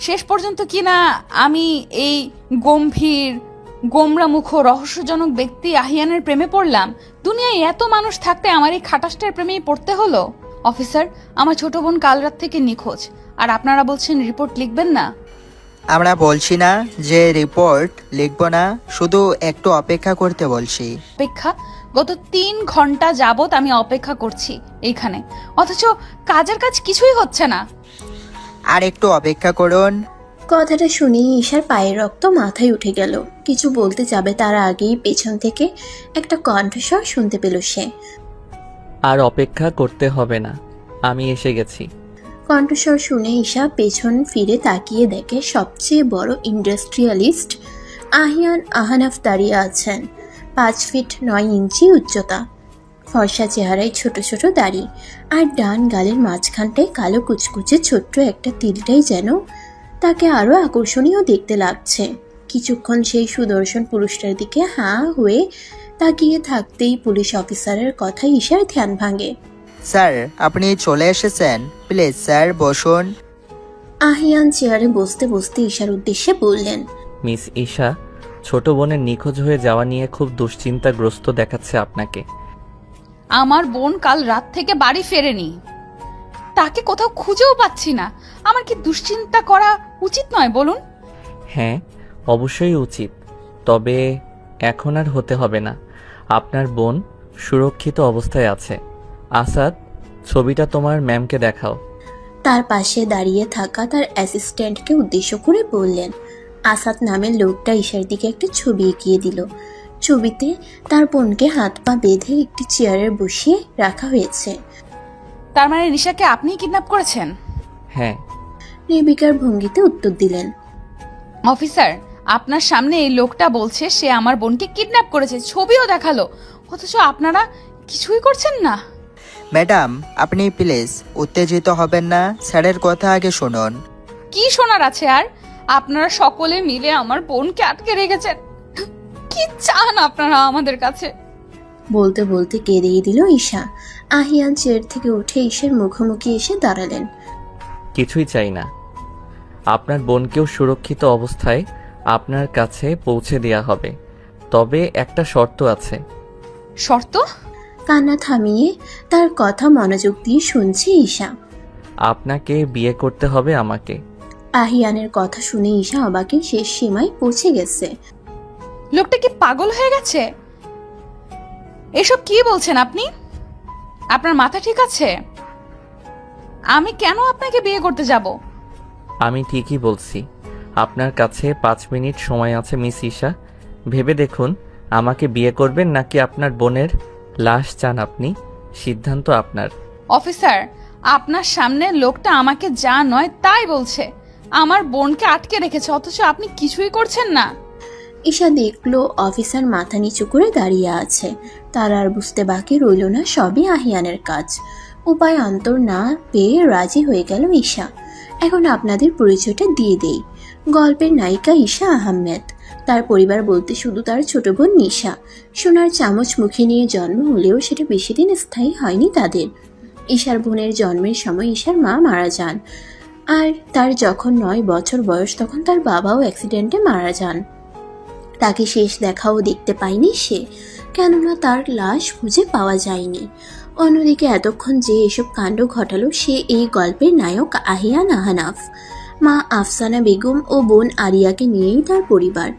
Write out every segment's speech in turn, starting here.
শেষ পর্যন্ত কিনা আমি এই গম্ভীর গোমরামুখ রহস্যজনক ব্যক্তি আহিয়ানের প্রেমে পড়লাম। দুনিয়ায় এত মানুষ থাকতে আমার এই খাটাসটার প্রেমেই পড়তে হলো। অফিসার, আমার ছোট বোন কাল রাত থেকে নিখোঁজ, আর আপনারা বলছেন রিপোর্ট লিখবেন না। আমরা বলছি না যে রিপোর্ট লিখবো না, শুধু একটু অপেক্ষা করতে বলছি। অপেক্ষা? গত 3 ঘন্টা যাবত আমি অপেক্ষা করছি এইখানে, অথচ কাজের কাজ কিছুই হচ্ছে না। আর একটু অপেক্ষা করুন। কথাটা শুনে ঈশার পায়ের রক্ত মাথায় উঠে গেল। কিছু বলতে যাবে তার আগেই পেছন থেকে একটা কণ্ঠস্বর শুনতে পেল সে। আর অপেক্ষা করতে হবে না, আমি এসে গেছি। কণ্ঠস্বর শুনে ঈশা পেছন ফিরে তাকিয়ে দেখে সবচেয়ে বড় ইন্ডাস্ট্রিয়ালিস্ট আহিয়ান আহানাফ দাঁড়িয়ে আছেন। 5 ফিট 9 ইঞ্চি উচ্চতা, ফর্সা চেহারায় ছোট ছোট দাড়ি, আর ডান গালের মাঝখানটায় কালো কুচকুচে ছোট্ট একটা তিলটাই যেন তাকে আরো আকর্ষণীয় দেখতে লাগছে। কিছুক্ষণ সেই সুদর্শন পুরুষটার দিকে হাঁ হয়ে তাকিয়ে থাকতেই পুলিশ অফিসারের কথায় ঈশার ধ্যান ভাঙে। স্যার, আপনি চলে এসেছেন, প্লিজ স্যার বসুন। আহিয়ান চেয়ারে বসতে বসতে ঈশার উদ্দেশ্যে বললেন, মিস ঈশা, ছোট বোনের নিখোঁজ হয়ে যাওয়া নিয়ে খুব দুশ্চিন্তাগ্রস্ত দেখাচ্ছে আপনাকে। আমার বোন কাল রাত থেকে বাড়ি ফেরেনি, তাকে কোথাও খুঁজেও পাচ্ছি না। আমার কি দুশ্চিন্তা করা উচিত নয় বলুন? হ্যাঁ, অবশ্যই উচিত, তবে এখন আর হতে হবে না। আপনার বোন সুরক্ষিত অবস্থায় আছে। আসাদ, ছবিটা তোমার ম্যামকে দেখাও। তার পাশে দাঁড়িয়ে থাকা তার অ্যাসিস্ট্যান্টকে উদ্দেশ্য করে বললেন। আসাদ নামের লোকটা ঈশার দিকে একটা ছবি এঁকিয়ে দিল। ছবিতে তার বোনকে হাত পা বেঁধে একটি চেয়ারে বসিয়ে রাখা হয়েছে। তার মানে নিশাকে আপনিই কিডন্যাপ করেছেন? হ্যাঁ। নির্বিকার ভঙ্গিতে উত্তর দিলেন। অফিসার, আপনার সামনে এই লোকটা বলছে সে আমার বোনকে কিডন্যাপ করেছে, ছবিও দেখালো, অথচ আপনারা কিছুই করছেন না। ম্যাডাম, আপনি প্লিজ উত্তেজিত হবেন না, স্যারের কথা আগে শুনুন। কি শোনার আছে আর? আপনারা সকলে মিলে আমার বোনকে আটকে রেখেছেন। কি চান আপনারা আমাদের কাছে? বলতে বলতে কেঁদেই দিল ঈশা। আহিয়ান চেয়ার থেকে উঠে ঈশার মুখোমুখি এসে দাঁড়ালেন। কিছুই চাই না, আপনার বোনকেও সুরক্ষিত অবস্থায় আপনার কাছে পৌঁছে দেওয়া হবে, তবে একটা শর্ত আছে। শর্ত? কান্না থামিয়ে তার কথা মনোযোগ দিয়ে শুনছে ঈশা। আপনাকে বিয়ে করতে হবে আমাকে। আহিয়ানের কথা শুনে ঈশা অবাকের শেষ সীমায় পৌঁছে গেছে। লোকটা কি পাগল হয়ে গেছে? এসব কি বলছেন আপনি? আপনার মাথা ঠিক আছে? আমি কেন আপনাকে বিয়ে করতে যাব? আমি ঠিকই বলছি। আপনার কাছে 5 মিনিট সময় আছে মিস ঈশা। ভেবে দেখুন, আমাকে বিয়ে করবেন নাকি আপনার বোনের লাশ চান আপনি? সিদ্ধান্ত আপনার। অফিসার, আপনার সামনে লোকটা আমাকে যা নয় তাই বলছে। আমার বোনকে আটকে রেখেছে, অথচ আপনি কিছুই করছেন না। ঈশা দেখলো অফিসার মাথা নিচু করে দাঁড়িয়ে আছে। তার আর বুঝতে বাকি রইল না সবই আহিয়ানের কাজ। উপায় অন্তর না পেয়ে রাজি হয়ে গেল ঈশা। এখন আপনাদের পরিচয়টা দিয়ে দেই। গল্পের নায়িকা ঈশা আহমেদ। তার পরিবার বলতে শুধু তার ছোট বোন নিশা। সোনার চামচ মুখে নিয়ে জন্ম হলেও সেটা বেশি দিন স্থায়ী হয়নি তাদের। ঈশার বোনের জন্মের সময় ঈশার মা মারা যান, আর তার যখন 9 বছর বয়স তখন তার বাবাও অ্যাক্সিডেন্টে মারা যান। তাকে শেষ দেখাও দেখতে পায়নি সে, কেননা তার লাশ খুঁজে পাওয়া যায়নি। অন্যদিকে এতক্ষণ যে এসব কাণ্ড ঘটালো সে এই গল্পের নায়ক আহিয়ান আহনাফ। মা আফসানা বেগম ও বোন আরিয়াকে নিয়েই তার পরিবার।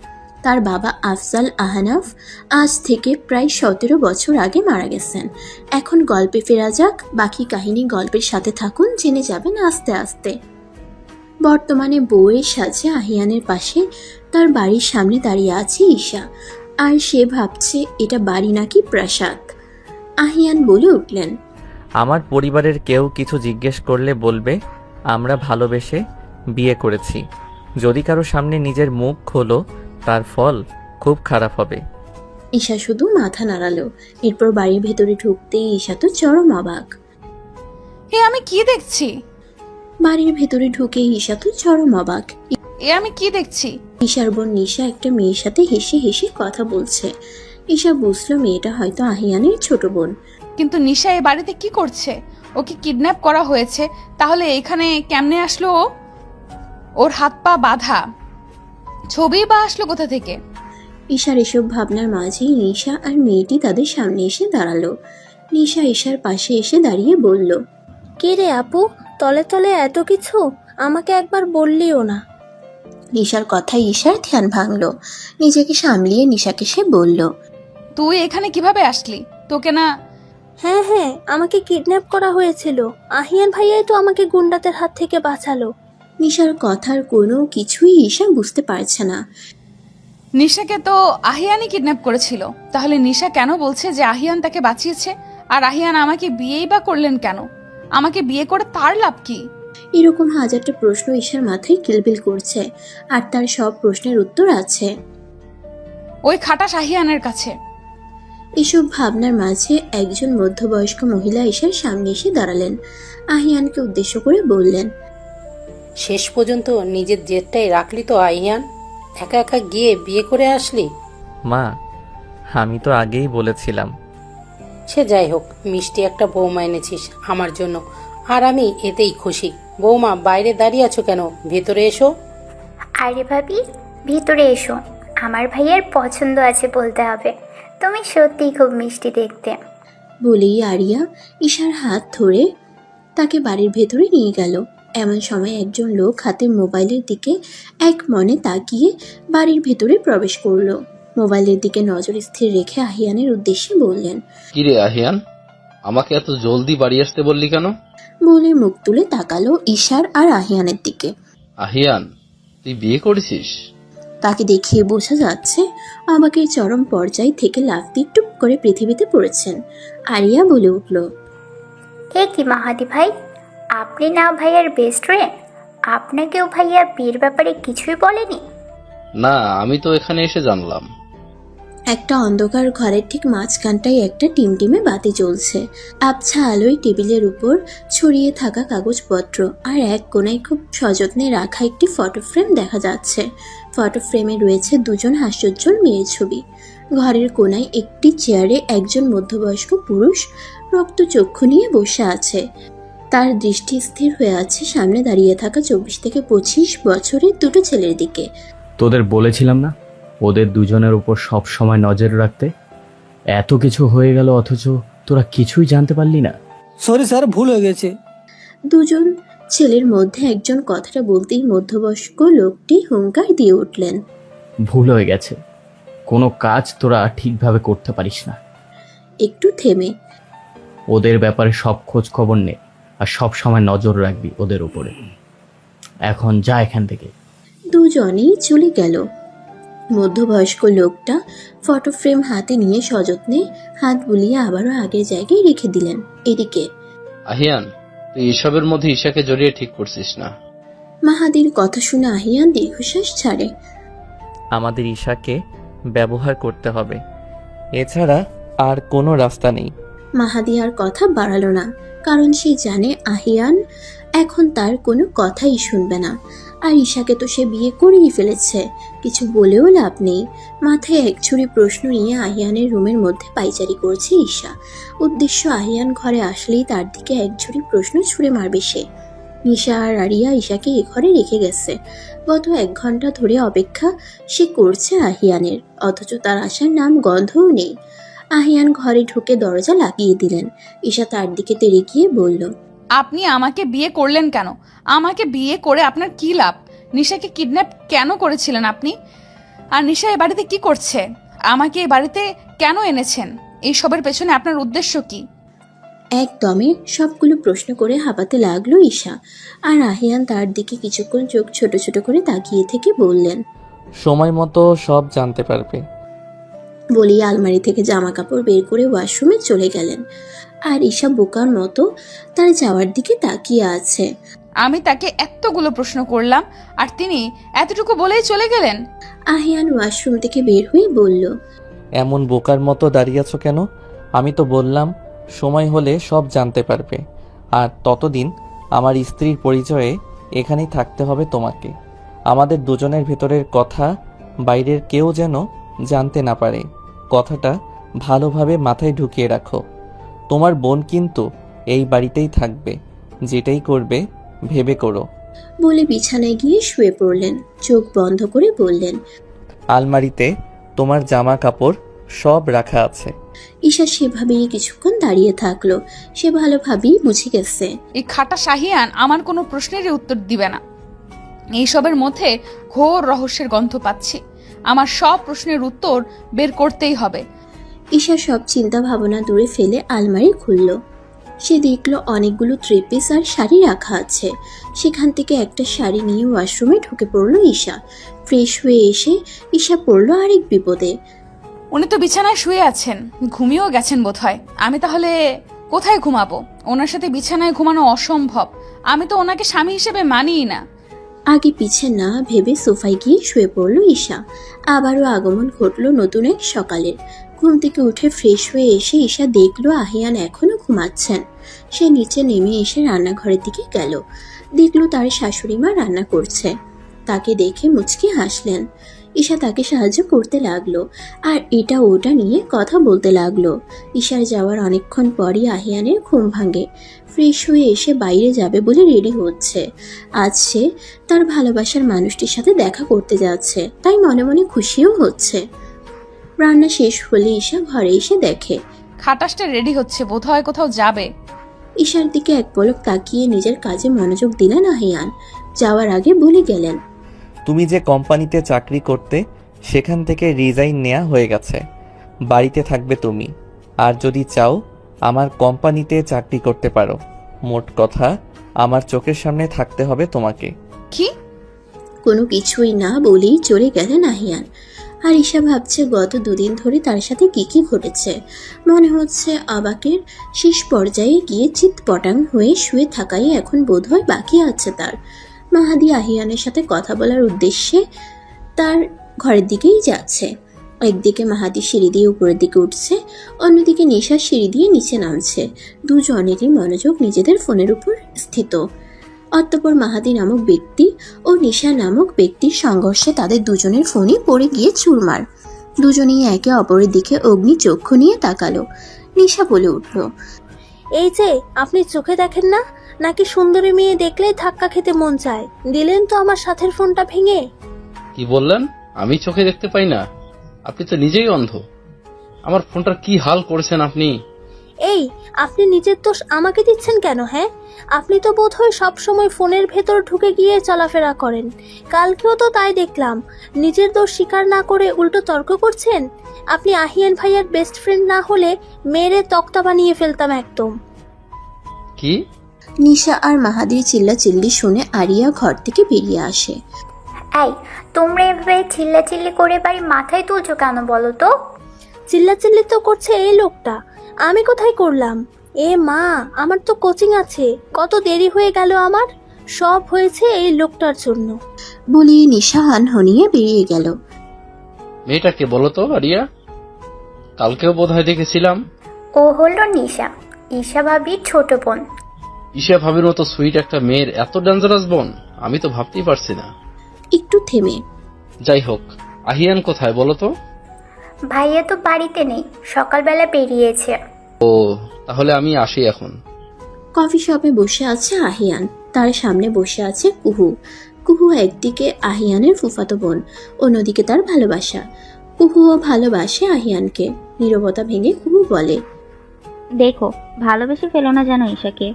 তার বাবা আফজাল আহনাফ আজ থেকে প্রায় 17 বছর আগে মারা গেছেন। এখন গল্পে ফেরা যাক। বাকি কাহিনী গল্পের সাথে থাকুন, জেনে যাবেন আস্তে আস্তে। বর্তমানে বউয়ের সাজে আহিয়ানের পাশে তার বাড়ির সামনে দাঁড়িয়ে আছে ঈশা, আর সে ভাবছে এটা বাড়ি নাকি প্রাসাদ। আহিয়ান বলে উঠলেন, আমার পরিবারের কেউ কিছু জিজ্ঞেস করলে বলবে আমরা ভালোবেসে বিয়ে করেছি। যদি কারো সামনে নিজের মুখ খোলো, তার ফল খুব খারাপ হবে। ঈশা শুধু মাথা নাড়ালো। এরপর বাড়ির ভেতরে ঢুকতেই ঈশা তো চরম অবাক। এ আমি কি দেখছি? বাড়ির ভেতরে ঢুকে ঈশা তো চরম অবাক। এ আমি কি দেখছি? ঈশার বোন নিশা একটা মেয়ের সাথে হেসে হেসে কথা বলছে। ঈশা বুঝলো মেয়েটা হয়তো আহিয়ানের ছোট বোন। কিন্তু নিশা এ বাড়িতে কি করছে? ওকে কিডন্যাপ করা হয়েছে, তাহলে এখানে কেমনে আসলো ও? ওর হাত পা বাঁধা, ছবি বা আসলো কোথা থেকে? ঈশার এসব ভাবনার মাঝেই নিশা আর মেয়েটি তাদের সামনে এসে দাঁড়ালো। নিশা ঈশার পাশে এসে দাঁড়িয়ে বলল, কে রে আপু, তলে তলে এত কিছু, আমাকে একবার বললিও না। নিশার কথায় ঈশার ধ্যান ভাঙলো। নিজেকে সামলিয়ে নিশাকে সে বলল, তুই এখানে কিভাবে আসলি? তোকে না হ্যাঁ হ্যাঁ, আমাকে কিডন্যাপ করা হয়েছিল। আহিয়ান ভাইয়াই তো আমাকে গুন্ডাদের হাত থেকে বাঁচালো। নিশার কথার কোনো কিছুই ঈশা বুঝতে পারছে না। নিশাকে তো আহিয়ানই কিডন্যাপ করেছিল, তাহলে নিশা কেন বলছে যে আহিয়ান তাকে বাঁচিয়েছে? আর আহিয়ান আমাকে বিয়েই বা করলেন কেন? আমাকে বিয়ে করে তার লাভ কি? এরকম হাজারটা প্রশ্ন ঈশার মাথায় কিলবিল করছে, আর তার সব প্রশ্নের উত্তর আছে ওই খাটাস আহিয়ানের কাছে। এসব ভাবনার মাঝে একজন মধ্যবয়স্ক মহিলা ঈশার সামনে এসে দাঁড়ালেন। আহিয়ানকে উদ্দেশ্য করে বললেন, শেষ পর্যন্ত নিজের জেদটাই রাখলি তো আহিয়ান, একা একা গিয়ে বিয়ে করে আসলি। মা, আমি তো আগেই বলেছিলাম। সে যাই হোক, মিষ্টি একটা বৌমা এনেছিস আমার জন্য, আর আমি এতেই খুশি। বৌমা, বাইরে দাঁড়িয়ে আছো কেন? ভেতরে এসো। আরে ভাবি, ভিতরে এসো। আমার ভাইয়ের পছন্দ আছে বলতে হবে। তুমি সত্যিই খুব মিষ্টি দেখতে। বলেই আরিয়া ঈশার হাত ধরে তাকে বাড়ির ভেতরে নিয়ে গেল। এমন সময় একজন লোক হাতে মোবাইলের দিকে এক মনে তাকিয়ে বাড়ির ভেতরে প্রবেশ করলো। মোবাইলের দিকে নজর স্থির রেখে আহিয়ানের উদ্দেশ্যে বললেন, কিরে আহিয়ান, আমাকে এত জলদি বাড়ি আসতে বললি কেন? বলে মুখ তুলে তাকালো ঈশার আর আহিয়ানের দিকে। আহিয়ান, তুই বিয়ে করেছিস? তাকে দেখিয়ে বোঝা যাচ্ছে আমাকে চরম পর্যায় থেকে লাফ দিয়ে টুপ করে পৃথিবীতে পড়েছেন। আরিয়া বলে উঠল, এ কি মাহাদি ভাই, আপনি না ভাইয়ার বেস্ট ফ্রেন্ড? আপনাকেও ভাইয়া বিয়ের ব্যাপারে কিছুই বলেনি? না, আমি তো এখানে এসে জানলাম। একটা অন্ধকার ঘরের ঠিক মাঝখানটায় একটা টিমটিমে বাতি জ্বলছে। আবছা আলোয় টেবিলের উপর ছড়িয়ে থাকা কাগজপত্র আর এক কোণায় খুব সযত্নে রাখা একটি ফটো ফ্রেম দেখা যাচ্ছে। ফটো ফ্রেমে রয়েছে দুজন হাস্যোজ্জ্বল মেয়ের ছবি। ঘরের কোণায় একটি চেয়ারে একজন মধ্যবয়স্ক পুরুষ রক্তচক্ষু নিয়ে বসে আছে। তার দৃষ্টি স্থির হয়ে আছে সামনে দাঁড়িয়ে থাকা 24 থেকে 25 বছরের দুটো ছেলের দিকে। তোদের বলেছিলাম না ওদের দুজনের উপর সব সময় নজর রাখতে? এত কিছু হয়ে গেল অথচ তোরা কিছুই জানতে পারলি না। সরি স্যার, ভুল হয়ে গেছে। দুজন ছেলের মধ্যে একজন কথাটা বলতেই মধ্যবয়স্ক লোকটি হুঙ্কার দিয়ে উঠলেন, ভুল হয়ে গেছে, কোনো কাজ তোরা ঠিকভাবে করতে পারিস না। একটু থেমে, ওদের ব্যাপারে সব খোঁজ খবর নে আর সব সময় নজর রাখবি ওদের উপরে। এখন যা এখান থেকে। দুজনেই চলে গেল। মধ্যবয়স্ক লোকটা ফটো ফ্রেম হাতে নিয়ে সযত্নে হাত বুলিয়ে আবারও আগের জায়গায় রেখে দিলেন। এদিকে আহিয়ান, তুই এসবের মধ্যে ঈশাকে জড়িয়ে ঠিক করছিস না। মাহাদির কথা শুনে আহিয়ান দীর্ঘশ্বাস ছাড়ে। আমাদের ঈশাকে ব্যবহার করতে হবে, এছাড়া আর কোনো রাস্তা নেই। মাহাদি আর কথা বাড়ালো না, কারণ সে জানে আহিয়ান এখন তার কোনো কথাই শুনবে না। আর ঈশাকে তো সে বিয়ে করেই ফেলেছে, কিছু বলেও লাভ নেই। মাথায় এক ছুরি প্রশ্ন নিয়ে আহিয়ানের রুমের মধ্যে পাইচারি করছে ঈশা। উদ্দেশ্য আহিয়ান ঘরে আসলেই তার দিকে এক ঝুড়ি প্রশ্ন ছুঁড়ে মারবে সে। নিশা আর আরিয়া ঈশাকে এ ঘরে রেখে গেছে। গত 1 ঘন্টা ধরে অপেক্ষা সে করছে আহিয়ানের, অথচ তার আসার নাম গন্ধও নেই। আহিয়ান ঘরে ঢুকে দরজা লাগিয়ে দিলেন। ঈশা তার দিকে তেড়ে গিয়ে বলল, আপনি আমাকে বিয়ে করলেন কেন? আমাকে বিয়ে করে আপনার কি লাভ? নিশাকে কিডন্যাপ কেন করেছিলেন আপনি? আর নিশা এ বাড়িতে কি করছে? আমাকে এই বাড়িতে কেন এনেছেন? এই সবের পেছনে আপনার উদ্দেশ্য কি? একদমে সবগুলো প্রশ্ন করে হাঁপাতে লাগলো ঈশা। আর আহিয়ান তার দিকে কিছুক্ষণ চোখ ছোট ছোট করে তাকিয়ে থেকে বললেন, সময় মতো সব জানতে পারবে। বলেই আলমারি থেকে জামা কাপড় বের করে ওয়াশরুমে চলে গেলেন। আর ঈশা বোকার মতো তার যাওয়ার দিকে তাকিয়ে আছে। আমি তাকে এতগুলো প্রশ্ন করলাম আর তিনি এতটুকু বলেই চলে গেলেন। আহিয়ান ওয়াশরুম থেকে বের হয়ে বলল, এমন বোকার মতো দাঁড়িয়ে আছো কেন? আমি তো বললাম সময় হলে সব জানতে পারবে, আর ততদিন আমার স্ত্রীর পরিচয়ে এখানেই থাকতে হবে তোমাকে। আমাদের দুজনের ভেতরের কথা বাইরের কেউ যেন জানতে না পারে। কথাটা ভালোভাবে মাথায় ঢুকিয়ে রাখো। তোমার বোন কিন্তু এই বাড়িতেই থাকবে, যেটাই করবে ভেবে করো। বলে বিছানায় গিয়ে শুয়ে পড়লেন। চোখ বন্ধ করে বললেন, আলমারিতে তোমার জামা কাপড় সব রাখা আছে। ঈশা সেভাবেই কিছুক্ষণ দাঁড়িয়ে থাকলো। সে ভালোভাবেই বুঝে গেছে এই খাটা শাহিয়ান আমার কোনো প্রশ্নেরই উত্তর দিবে না। এইসবের মধ্যে ঘোর রহস্যের গন্ধ পাচ্ছি। আমার সব প্রশ্নের উত্তর বের করতেই হবে। ঈশা সব চিন্তা ভাবনা দূরে ফেলে আলমারি খুলল। সে দেখলো অনেকগুলো থ্রি পিস আর শাড়ি রাখা আছে। সেখান থেকে একটা শাড়ি নিয়ে ওয়াশরুমে ঢুকে পড়লো ঈশা। ফ্রেশ হয়ে এসে ঈশা পড়লো আরেক বিপদে। উনি তো বিছানায় শুয়ে আছেন, ঘুমিয়েও গেছেন বোধহয়। আমি তাহলে কোথায় ঘুমাবো? ওনার সাথে বিছানায় ঘুমানো অসম্ভব। আমি তো ওনাকে স্বামী হিসেবে মানিই না। আগে পিছে না ভেবে সোফায় গিয়ে শুয়ে পড়ল ঈশা। আবারও আগমন ঘটল নতুন এক সকালের। ঘুম থেকে উঠে ফ্রেশ হয়ে এসে ঈশা দেখলো আহিয়ান এখনো ঘুমাচ্ছেন। সে নিচে নেমে এসে রান্নাঘরের দিকে গেল। দেখলো তার শাশুড়ি মা রান্না করছে। তাকে দেখে মুচকি হাসলেন। ঈশা তাকে সাহায্য করতে লাগলো আর এটা ওটা নিয়ে কথা বলতে লাগলো। ঈশার যাওয়ার অনেকক্ষণ পরই আহিয়ানের ঘুম ভাঙে। ফ্রেশ হয়ে এসে বাইরে যাবে বলে রেডি হচ্ছে। আজ সে তার ভালোবাসার মানুষটির সাথে দেখা করতে যাচ্ছে, তাই মনে মনে খুশিও হচ্ছে। রান্না শেষ হলে ঈশা ঘরে এসে দেখে খাটাসটা রেডি হচ্ছে, বোধহয় কোথাও যাবে। ঈশার দিকে এক পলক তাকিয়ে নিজের কাজে মনোযোগ দিলেন আহিয়ান। যাওয়ার আগে বলে গেলেন, তুমি যে কোম্পানিতে চাকরি করতে, সেখান থেকে রিজাইন নেওয়া হয়ে গেছে। বাড়িতে থাকবে তুমি, আর যদি চাও আমার কোম্পানিতে চাকরি করতে পারো। মোট কথা, আমার চোখের সামনে থাকতে হবে তোমাকে। কি? কোনো কিছুই না বলেই চলে গেলেন আহিয়ান। আর ঈশা ভাবছে গত দুদিন ধরে তার সাথে কি ঘটেছে। মনে হচ্ছে অবাকের শেষ পর্যায়ে গিয়ে চিৎপটাং হয়ে শুয়ে থাকাই এখন বোধহয় বাকি আছে তার। মাহাদি আহিয়ানের সাথে কথা বলার উদ্দেশ্যে তার ঘরের দিকেই যাচ্ছে। একদিকে মাহাদি সিঁড়ি দিয়ে উপরের দিকে উঠছে, অন্যদিকে নিশা সিঁড়ি দিয়ে নিচে নামছে। দুজনেরই মনোযোগ নিজেদের ফোনের উপর স্থিত। অতঃপর মাহাদি নামক ব্যক্তি ও নিশা নামক ব্যক্তির সংঘর্ষে তাদের দুজনের ফোনই পড়ে গিয়ে চুরমার। দুজনেই একে অপরের দিকে অগ্নি চক্ষু নিয়ে তাকালো। নিশা বলে উঠল, এই যে আপনি চোখে দেখেন না, নাকি সুন্দরী মেয়ে দেখলেই ধাক্কা খেতে মন চায়? দিলেন তো আমার সাথের ফোনটা ভেঙে। কি বললেন? আমি চোখে দেখতে পাই না? আপনি তো নিজেই অন্ধ। আমার ফোনটার কি হাল করেছেন আপনি? এই, আপনি নিজের দোষ আমাকে দিচ্ছেন কেন? হ্যাঁ, আপনি তো বোধহয় সব সময় ফোনের ভেতর ঢুকে গিয়ে চলাফেরা করেন। কালকেও তো তাই দেখলাম। নিজের দোষ স্বীকার না করে উল্টো তর্ক করছেন। আপনি আহিয়ান ভাইয়ার বেস্ট ফ্রেন্ড না হলে মেরে তক্তা বানিয়ে ফেলতাম একদম। কি? নিশা আর মাহাদির চিল্লাচিল্লি শুনে আরিয়া ঘর থেকে বেরিয়ে আসে। এই, তোমরা এভাবে চিল্লাচিল্লি করে বাড়ি মাথায় তুলছো কেন বলো তো? চিল্লাচিল্লি তো করছে এই লোকটা, আমি কোথায় করলাম? এ মা, আমার তো কোচিং আছে, কত দেরি হয়ে গেল আমার। সব হয়েছে এই লোকটার জন্য। বলি নিশা হনহনিয়ে বেরিয়ে গেল। মেয়েটাকে বলো তো আরিয়া, কালকেও বোধহয় দেখেছিলাম। ও হলো নিশা, ঈশা ভাবির ছোট বোন। ঈশা ভাবির মতো সুইট একটা মেয়ের এত ডেঞ্জারাস বোন আমি তো ভাবতেই পারছি না। একটু থেমে, যাই হোক, আহিয়ান কোথায় বলো তো? ভাইয়া তো বাড়িতে নেই, সকালবেলা বেরিয়েছে। ও, তাহলে আমি আসি এখন। কফি শপে বসে আছে আহিয়ান। তার সামনে বসে আছে কুহু। কুহু একদিকে আহিয়ানের ফুফাতো বোন, অন্যদিকে তার ভালোবাসা। কুহুও ভালোবাসে আহিয়ানকে। নীরবতা ভেঙে কুহু বলে, দেখো, ভালোবেসে ফেলো না যেন ঈশাকে।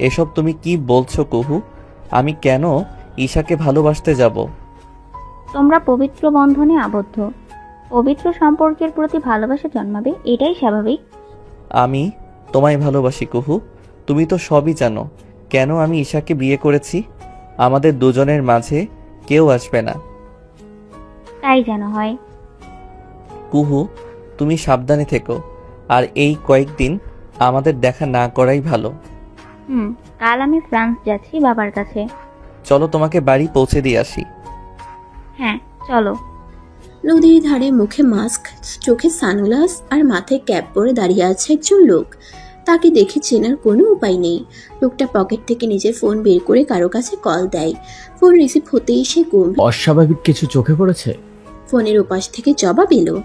এসব তুমি কি বলছো কুহু? আমি কেন ঈশাকে ভালোবাসতে যাব? তোমরা পবিত্র বন্ধনে আবদ্ধ, পবিত্র সম্পর্কের প্রতি ভালোবাসা জন্মাবে, এটাই স্বাভাবিক। আমি তোমায় ভালোবাসি কুহু, তুমি তো সবই জানো। কেন আমি ঈশাকে বিয়ে করেছি? আমাদের দুজনের মাঝে কেউ আসবে না। তাই যেন হয়। কুহু, তুমি সাবধানে থেকো, আর এই কয়েকদিন আমাদের দেখা না করাই ভালো। কাল আমি ফ্রান্স যাচ্ছি বাবার কাছে। চলো তোমাকে বাড়ি পৌঁছে দিয়ে আসি। হ্যাঁ চলো। নদীর ধারে মুখে মাস্ক, চোখে সানগ্লাস আর মাথায় ক্যাপ পরে দাঁড়িয়ে আছে একজন লোক। তাকে দেখে চেনার কোনো উপায় নেই। লোকটা পকেট থেকে নিজের ফোন বের করে কারো কাছে কল দেয়। ফোন রিসিভ হতেই সে গম্ভীর। অস্বাভাবিক কিছু চোখে পড়েছে? ফোনের ওপাশ থেকে জবাব এলো,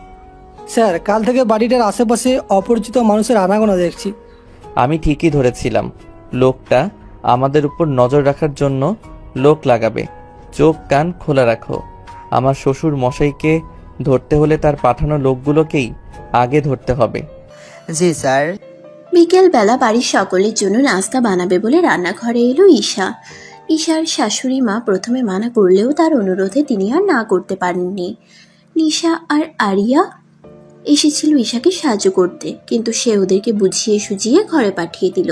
স্যার, কাল থেকে বাড়িটার আশেপাশে অপরিচিত মানুষের আনাগোনা দেখছি। আমি ঠিকই ধরেছিলাম, লোকটা আমাদের উপর নজর রাখার জন্য লোক লাগাবে। চোখ কান খোলা রাখো। আমার শ্বশুর মশাইকে ধরতে হলে তার পাঠানো লোকগুলোকেই আগে ধরতে হবে। জি স্যার। বিকেলবেলা বাড়ির সকলের জন্য নাস্তা বানাবে বলে রান্নাঘরে এলো ঈশা। ঈশার শাশুড়ি মা প্রথমে মানা করলেও তার অনুরোধে তিনি আর না করতে পারেননি। নিশা আর আরিয়া এসেছিল ঈশাকে সাহায্য করতে, কিন্তু সে ওদেরকে বুঝিয়ে সুঝিয়ে ঘরে পাঠিয়ে দিল,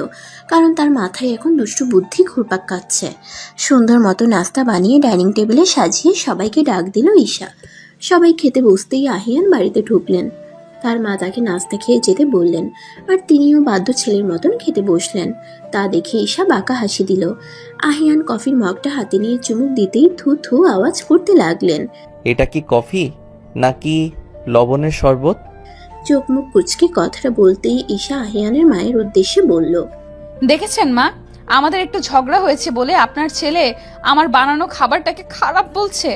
কারণ তার মাথায় এখন দুষ্টু বুদ্ধি ঘুরপাক খাচ্ছে। সুন্দর মতো নাস্তা বানিয়ে ডাইনিং টেবিলে সাজিয়ে সবাইকে ডাক দিল ঈশা। সবাই খেতে বসতেই আহিয়ান বাড়িতে ঢুকলেন। তার মা তাকে নাস্তা খেয়ে যেতে বললেন, আর তিনিও বাধ্য ছেলের মতন খেতে বসলেন। তা দেখে ঈশা বাঁকা হাসি দিল। আহিয়ান কফির মগটা হাতে নিয়ে চুমুক দিতেই থু থু আওয়াজ করতে লাগলেন। এটা কি কফি নাকি লবণের শরবত? চোখ মুখ কুচকে কথাটা বলতেই ঈশা আহিয়ানের মায়ের উদ্দেশ্যে বলল, দেখেছেন মা, আমাদের একটু ঝগড়া হয়েছে বলে আপনার ছেলে আমার বানানো খাবারটাকে খারাপ বলছে।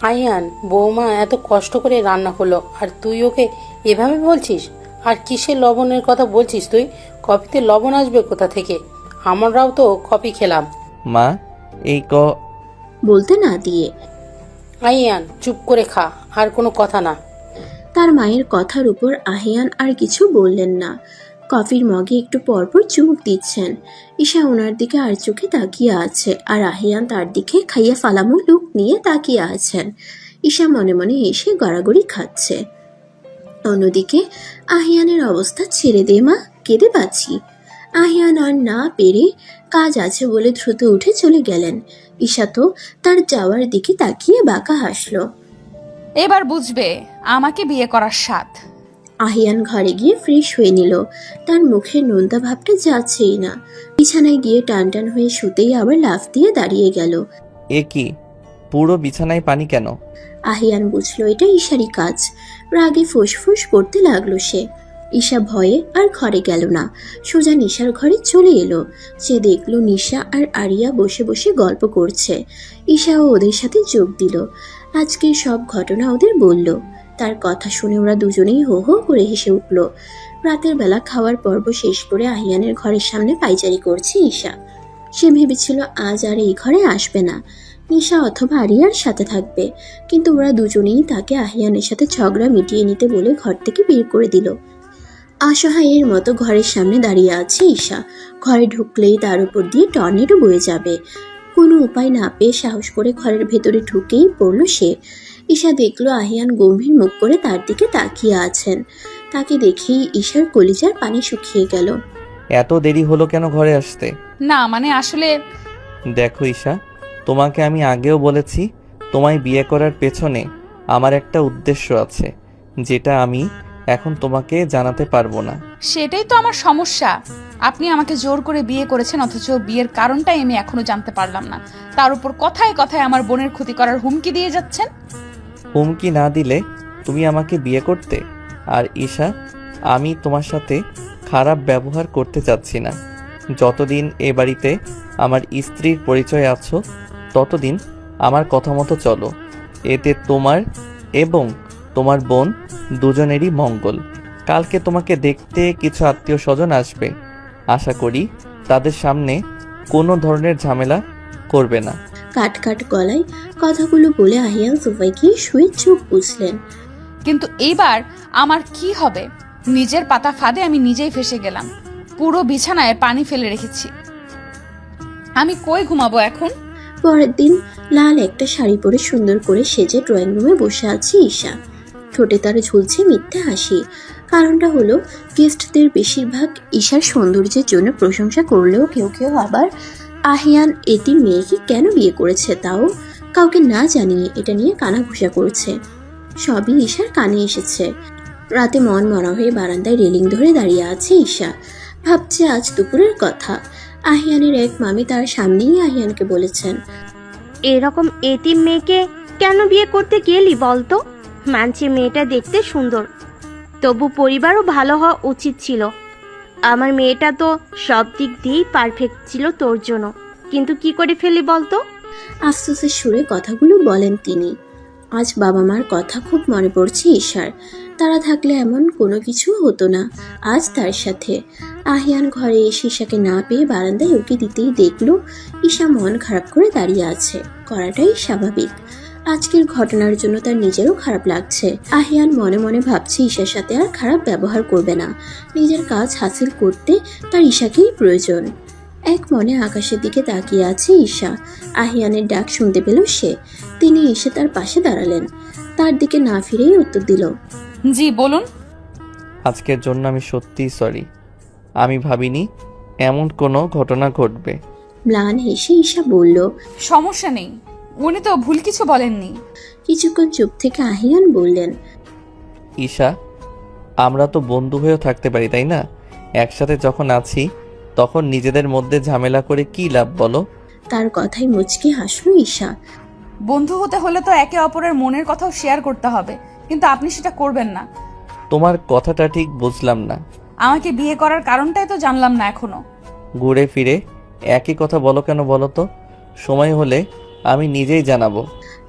আয়ান, বৌমা এত কষ্ট করে রান্না করলো আর তুই ওকে এভাবে বলছিস? আর কিসের লবণের কথা বলছিস তুই? কফিতে লবণ আসবে কোথা থেকে? আমরাও তো কফি খেলাম। মা, এই বলতে না দিয়ে আয়ান চুপ করে খা, আর কোনো কথা না। তার মায়ের কথার উপর আহিয়ান আর কিছু বললেন না। কফির মগে একটু পরপর চুমুক দিচ্ছেন। ঈশা ওনার দিকে আর চোখে তাকিয়ে আছে, আর আহিয়ান তার দিকে খাইয়া ফালামো লুক নিয়ে তাকিয়ে আছেন। ঈশা মনে মনে হেসে গড়াগড়ি খাচ্ছে। অন্যদিকে আহিয়ানের অবস্থা, ছেড়ে দে মা, কেঁদে পাচ্ছি। আহিয়ান আর না পেরে কাজ আছে বলে দ্রুত উঠে চলে গেলেন। ঈশা তো তার যাওয়ার দিকে তাকিয়ে বাঁকা হাসলো। এবার বুঝবে আমাকে বিয়ে করার স্বাদ। আহিয়ান ঘরে গিয়ে ফ্রেশ হয়ে নিল। তার মুখের নোনতা ভাবটা যাচ্ছেই না। বিছানায় গিয়ে টান টান হয়ে শুতেই আবার লাফ দিয়ে দাঁড়িয়ে গেল। এ কি, পুরো বিছানায় পানি কেন? আহিয়ান বুঝলো এটা ঈশারই কাজ। রাগে ফুসফুস করতে লাগলো সে। ঈশা ভয়ে আর ঘরে গেল না, সোজা নিশার ঘরে চলে এলো। সে দেখলো নিশা আর আরিয়া বসে বসে গল্প করছে। ঈশাও ওদের সাথে যোগ দিল। আজকের সব ঘটনা ওদের বলল। তার কথা শুনে ওরা দুজনেই হো হো করে হেসে উঠল। রাতের বেলা খাওয়ার পর্ব শেষ করে আহিয়ানের ঘরের সামনে পাইচারি করছে ঈশা। সে ভেবেছিল আজ আর এই ঘরে আসবে না, নিশা অথবা আরিয়ার সাথে থাকবে, কিন্তু ওরা দুজনেই তাকে আহিয়ানের সাথে ঝগড়া মিটিয়ে নিতে বলে ঘর থেকে বের করে দিল। অসহায়ের মতো ঘরের সামনে দাঁড়িয়ে আছে ঈশা। ঘরে ঢুকলেই তার উপর দিয়ে টর্নেডো বয়ে যাবে। কোনো উপায় না পেয়ে সাহস করে ঘরের ভেতরে ঢুকেই পড়ল সে। ঈশা দেখলো আহিয়ান গম্ভীর মুখ করে তার দিকে তাকিয়ে আছেন। তাকে দেখেই ঈশার কলিজার পানি শুকিয়ে গেল। এত দেরি হলো কেন ঘরে আসতে? না মানে আসলে দেখো ঈশা, তোমাকে আমি আগেও বলেছি, তোমায় বিয়ে করার পেছনে আমার একটা উদ্দেশ্য আছে, যেটা আমি এখন তোমাকে জানাতে পারবো না। সেটাই তো আমার সমস্যা। আপনি আমাকে জোর করে বিয়ে করেছেন, অথচ বিয়ের কারণটাই আমি এখনো জানতে পারলাম না। তার উপর কথায় কথায় আমার বোনের ক্ষতি করার হুমকি দিয়ে যাচ্ছেন। হুমকি না দিলে তুমি আমাকে বিয়ে করতে? আর ঈশা, আমি তোমার সাথে খারাপ ব্যবহার করতে চাচ্ছি না। যতদিন এ বাড়িতে আমার স্ত্রীর পরিচয় আছো, ততদিন আমার কথা মতো চলো। এতে তোমার এবং তোমার বোন দুজনেরই মঙ্গল। কালকে তোমাকে দেখতে কিছু আত্মীয় স্বজন আসবে। আশা করি তাদের সামনে কোনো ধরনের ঝামেলা করবে না। কাট কাট গলায় কথাগুলো বলে আহিয়ান সোফায় গিয়ে শুয়ে চোখ বুঝলেন। কিন্তু এইবার আমার কি হবে? নিজের পাতা ফাঁদে আমি নিজেই ফেসে গেলাম। পুরো বিছানায় পানি ফেলে রেখেছি। আমি কই ঘুমাবো এখন? পরের দিন লাল একটা শাড়ি পরে সুন্দর করে সেজে ড্রয়িং রুমে বসে আছে ঈশা। ঠোঁটে তার ঝুলছে মিথ্যে হাসি। কারণটা হলো গেস্টদের বেশিরভাগ ঈশার সৌন্দর্যের জন্য প্রশংসা করলেও কেউ কেউ আবার আহিয়ান এতিম মেয়েকে কেন বিয়ে করেছে তাও কাউকে না জানিয়ে এটা নিয়ে কানাঘুষা করছে। সবই ঈশার কানে এসেছে। রাতে মন মরা হয়ে বারান্দায় রেলিং ধরে দাঁড়িয়ে আছে ঈশা। ভাবছে আজ দুপুরের কথা। আহিয়ানের এক মামি তার সামনেই আহিয়ানকে বলেছেন, এরকম এতিম মেয়েকে কেন বিয়ে করতে গেলি বলতো? মানছি মেয়েটা দেখতে সুন্দর, তবু পরিবারও ভালো হওয়া উচিত ছিল। আমার মেয়েটা তো সব দিক দিয়েই পারফেক্ট ছিল তোর জন্য, কিন্তু কি করে ফেলি বলতো? আফসোসের সুরে কথাগুলো বলেন তিনি। আজ বাবা মার কথা খুব মনে পড়ছে ঈশার। তারা থাকলে এমন কোনো কিছু হতো না আজ তার সাথে। আহিয়ান ঘরে এসে ঈশাকে না পেয়ে বারান্দায় উকি দিতেই দেখলো ঈশা মন খারাপ করে দাঁড়িয়ে আছে। করাটাই স্বাভাবিক। আজকের ঘটনার জন্য তার নিজেরও খারাপ লাগছে। আহিয়ান মনে মনে ভাবছে ঈশার সাথে আর খারাপ ব্যবহার করবে না। নিজের কাজ হাসিল করতে তার ঈশাকেই প্রয়োজন। এক মনে আকাশের দিকে তাকিয়ে আছে ঈশা। আহিয়ানের ডাক শুনতে পেল সে। তিনি এসে তার পাশে দাঁড়ালেন। তার দিকে না ফিরেই উত্তর দিল, জি বলুন। আজকের জন্য আমি সত্যিই সরি। আমি ভাবিনি এমন কোনো ঘটনা ঘটবে। ম্লান হেসে ঈশা বলল, সমস্যা নেই, উনি তো ভুল কিছু বলেননি। কিছুক্ষণ চুপ থেকে আহিয়ান বললেন, ঈশা, আমরা তো বন্ধু হয়েও থাকতে পারি, তাই না? একসাথে যখন আছি তখন নিজেদের মধ্যে ঝামেলা করে কি লাভ বলো? তার কথায় মুচকি হাসলো ঈশা। বন্ধু হতে হলে তো একে অপরের মনের কথাও শেয়ার করতে হবে, কিন্তু আপনি সেটা করবেন না। তোমার কথাটা ঠিক বুঝলাম না। আমাকে বিয়ে করার কারণটাই তো জানলাম না এখনো। ঘুরে ফিরে একই কথা বলো কেন বলো তো? সময় হলে আমি নিজেই জানাবো।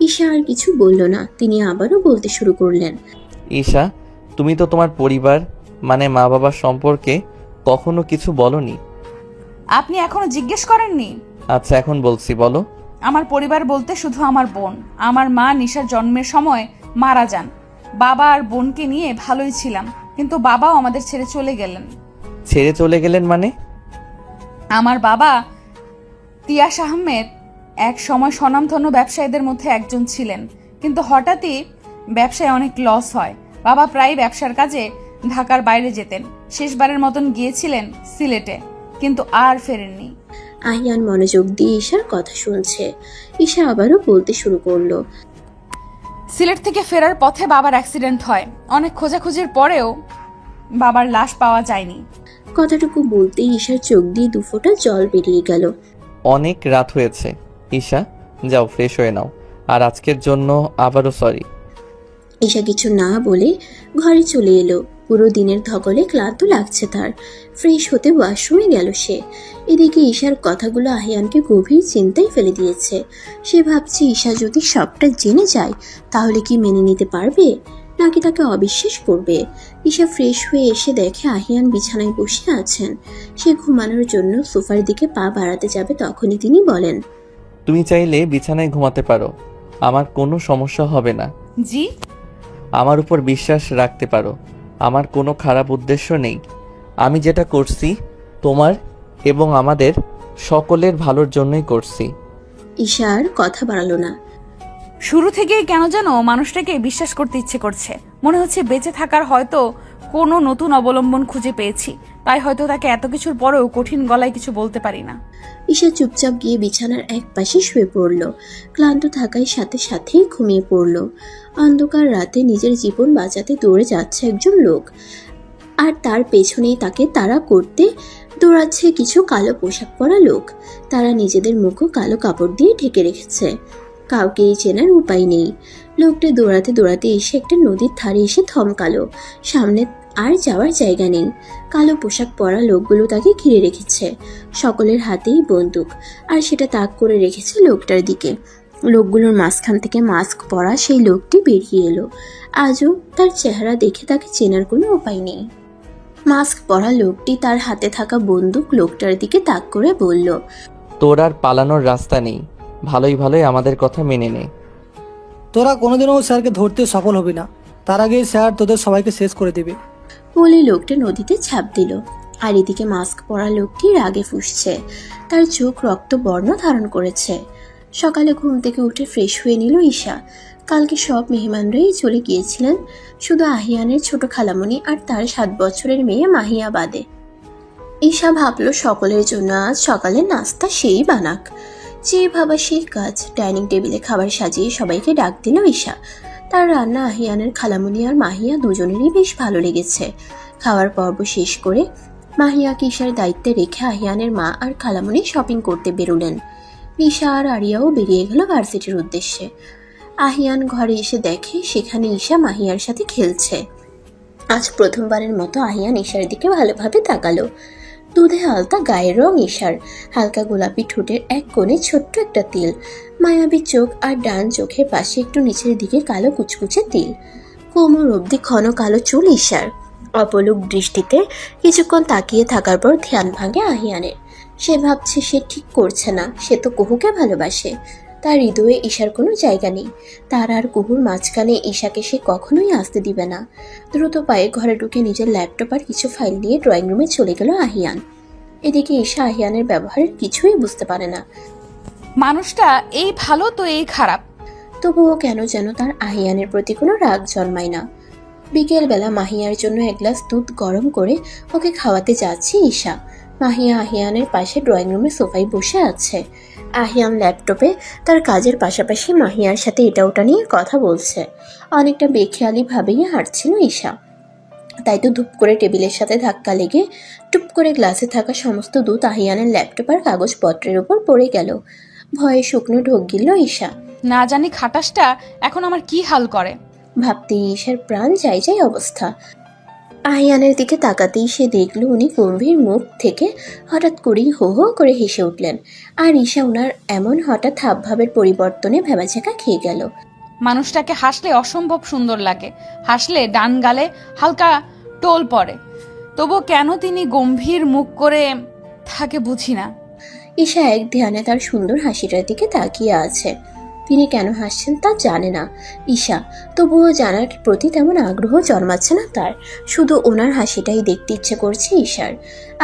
ঈশা আর কিছু বলল না। তিনি আবারও বলতে শুরু করলেন, ঈশা, তুমি তো তোমার পরিবার মানে মা বাবার সম্পর্কে কখনো কিছু বলনি। আপনি এখনো জিজ্ঞেস করেননি? আচ্ছা, এখন বলছি, বলো। আমার পরিবার বলতে শুধু আমার বোন। আমার মা নিশার জন্মের সময় মারা যান। বাবা আর বোনকে নিয়ে ভালোই ছিলাম, কিন্তু বাবাও আমাদের ছেড়ে চলে গেলেন। ছেড়ে চলে গেলেন মানে? আমার বাবা তিয়াস আহমেদ এক সময় স্বনামধন্য ব্যবসায়ীদের মধ্যে একজন ছিলেন, কিন্তু হঠাৎই ব্যবসায় অনেক লস হয়। বাবা প্রায় ব্যবসার কাজে ঢাকার বাইরে যেতেন। শেষবারের মতন গিয়েছিলেন সিলেটে, কিন্তু আর ফেরেননি। আহিয়ান মনোযোগ দিয়ে ঈশার কথা শুনছে। ঈশা আবারও বলতে শুরু করলো, সিলেট থেকে ফেরার পথে বাবার অ্যাক্সিডেন্ট হয়। অনেক খোঁজাখুঁজির পরেও বাবার লাশ পাওয়া যায়নি। কথাটুকু বলতেই ঈশার চোখ দিয়ে দুফোঁটা জল বেরিয়ে গেল। অনেক রাত হয়েছে ঈশা, যাও ফ্রেশ হয়ে নাও। আর আজকের জন্য আবারও সরি। ঈশা কিছু না বলে ঘরে চলে এলো। পুরো দিনের ধকলে ক্লান্ত লাগছে তার। ফ্রেশ হতে ওয়াশরুমে গেল সে। এদিকে ঈশার কথাগুলো আহিয়ানকে গভীর চিন্তায় ফেলে দিয়েছে। সে ভাবছে ঈশা যদি সবটা জেনে যায় তাহলে কি মেনে নিতে পারবে, নাকি তাকে অবিশ্বাস করবে। ঈশা ফ্রেশ হয়ে এসে দেখে আহিয়ান বিছানায় বসে আছেন। সে ঘুমানোর জন্য সোফার দিকে পা বাড়াতে যাবে, তখনই তিনি বলেন, তুমি চাইলে বিছানায় ঘুমাতে পারো, আমার কোনো সমস্যা হবে না। জি? আমার উপর বিশ্বাস রাখতে পারো, আমার কোনো খারাপ উদ্দেশ্য নেই। আমি যেটা করছি তোমার এবং আমাদের সকলের ভালোর জন্যই করছি। ঈশা আর কথা বাড়ালো না। শুরু থেকেই কেন যেন মানুষটাকে বিশ্বাস করতে ইচ্ছে করছে। মনে হচ্ছে বেঁচে থাকার হয়তো কোনো নতুন অবলম্বন খুঁজে পেয়েছি, তাই হয়তো তাকে এত কিছুর পরেও কঠিন গলায় কিছু বলতে পারি না। ঈশা চুপচাপ গিয়ে বিছানার এক পাশে শুয়ে পড়ল। ক্লান্ত থাকায় সাথে সাথেই ঘুমিয়ে পড়ল। অন্ধকার রাতে নিজের জীবন বাঁচাতে দৌড়ে যাচ্ছে একজন লোক, আর তার পেছনেই তাকে তাড়া করতে দৌড়াচ্ছে কিছু কালো পোশাক পরা লোক। তারা নিজেদের মুখও কালো কাপড় দিয়ে ঢেকে রেখেছে। কাউকেই চেনার উপায় নেই। লোকটা দৌড়াতে দৌড়াতে এসে একটা নদীর ধারে এসে থমকালো। সামনে আর যাওয়ার জায়গা নেই। কালো পোশাক পরা লোকগুলো তাকে ঘিরে রেখেছে। সকলের হাতেই বন্দুক, আর সেটা তাক করে রেখেছে লোকটার দিকে। লোকগুলোর মাঝখান থেকে মাস্ক পরা সেই লোকটি বেরিয়ে এলো। আজও তার চেহারা দেখে তাকে চেনার কোনো উপায় নেই। মাস্ক পরা লোকটি তার হাতে থাকা বন্দুক লোকটার দিকে তাক করে বলল, তোর আর পালানোর রাস্তা নেই, ভালোই ভালোই আমাদের কথা মেনে নে। তোরা কোনোদিনও স্যারকে ধরতে সফল হবি না, তার আগেই স্যার তোদের সবাইকে শেষ করে দেবে। বলে লোকটা নদীতে ঝাঁপ দিল। আর এদিকে মাস্ক পরা লোকটি রাগে ফুঁসছে। তার চোখ রক্ত বর্ণ ধারণ করেছে। সকালে ঘুম থেকে উঠে ফ্রেশ হয়ে নিল ঈশা। কালকে সব মেহমানরাই চলে গিয়েছিলেন, শুধু আহিয়ানের ছোট খালামণি আর তার 7 বছরের মেয়ে মাহিয়া বাদে। ঈশা ভাবলো সকলের জন্য আজ সকালে নাস্তা সেই বানাক। যে ভাবা সেই কাজ। ডাইনিং টেবিলে খাবার সাজিয়ে সবাইকে ডাক দিল ঈশা। তার রান্না আহিয়ানের খালামণি আর মাহিয়া দুজনেরই বেশ ভালো লেগেছে। খাওয়ার পর্ব শেষ করে মাহিয়াকে ঈশার দায়িত্বে রেখে আহিয়ানের মা আর খালামণি শপিং করতে বেরোলেন। ঈশা আর আরিয়াও বেরিয়ে গেল ভার্সিটির উদ্দেশ্যে। আহিয়ান ঘরে এসে দেখে সেখানে ঈশা মাহিয়ার সাথে খেলছে। আজ প্রথমবারের মতো আহিয়ান ঈশার দিকে ভালোভাবে তাকালো। দুধে আলতা গায়ের রং ঈশার, হালকা গোলাপি ঠোঁটের এক কোণে ছোট্ট একটা তিল, মায়াবী চোখ আর ডান চোখের পাশে একটু নিচের দিকে কালো কুচকুচে তিল, কোমর অবধি ঘন কালো চুল ঈশার। অপলক দৃষ্টিতে কিছুক্ষণ তাকিয়ে থাকার পর ধ্যান ভাঙে আহিয়ানের। সে ভাবছে সে ঠিক করছে না, সে তো কুহুকে ভালোবাসে। তার হৃদয়ে ঈশার কোনো জায়গা নেই। তার আর কুহুর মাঝখানে ঈশাকে সে কখনোই আসতে দিবে না। দ্রুত পায়ে ঘরে ঢুকে নিজের ল্যাপটপ আর কিছু ফাইল নিয়ে ড্রয়িং রুমে চলে গেল আহিয়ান। এদিকে ঈশা আহিয়ানের ব্যবহারের কিছুই বুঝতে পারে না। মানুষটা এই ভালো তো এই খারাপ। তবুও কেন যেন তার আহিয়ানের প্রতি কোনো রাগ জন্মায় না। বিকেলবেলা মাহিয়ার জন্য এক গ্লাস দুধ গরম করে ওকে খাওয়াতে যাচ্ছে ঈশা। মাহিয়া আহিয়ানের পাশে ড্রয়িং রুমে সোফায় বসে আছে। আহিয়ান ল্যাপটপে তার কাজের পাশাপাশি মাহিয়ার সাথে এটা ওটা নিয়ে কথা বলছে। অনেকটা বেখেয়ালি ভাবেই হাঁটছিল ঈশা। তাই তো ধূপ করে টেবিলের সাথে ধাক্কা লেগে টুপ করে গ্লাসে থাকা সমস্ত দুধ আহিয়ানের ল্যাপটপ আর কাগজপত্রের উপর পড়ে গেল। ভয়ে শুকনো ঢোক গিলল ঈশা। না জানি খাটাসটা এখন আমার কি হাল করে। ভাবতেই ঈশার প্রাণ যাই যাই অবস্থা। আহিয়ানের দিকে তাকাতেই সে দেখল উনি গম্ভীর মুখ থেকে হঠাৎ করেই হো হো করে হেসে উঠলেন। আর ঈশা ওনার এমন হঠাৎ হাবভাবের পরিবর্তনে ভেবাচাকা খেয়ে গেল। মানুষটাকে হাসলে অসম্ভব সুন্দর লাগে, হাসলে ডান গালে হালকা টোল পড়ে, তবু কেন তিনি গম্ভীর মুখ করে থাকে বুঝি না। ঈশা এক ধ্যানে তার সুন্দর হাসিটার দিকে তাকিয়ে আছে। তিনি কেন হাসছেন তা জানে না ঈশা, তবুও জানার প্রতি তেমন আগ্রহ জন্মাচ্ছে না তার। শুধু ওনার হাসিটাই দেখতে ইচ্ছে করছে ঈশার।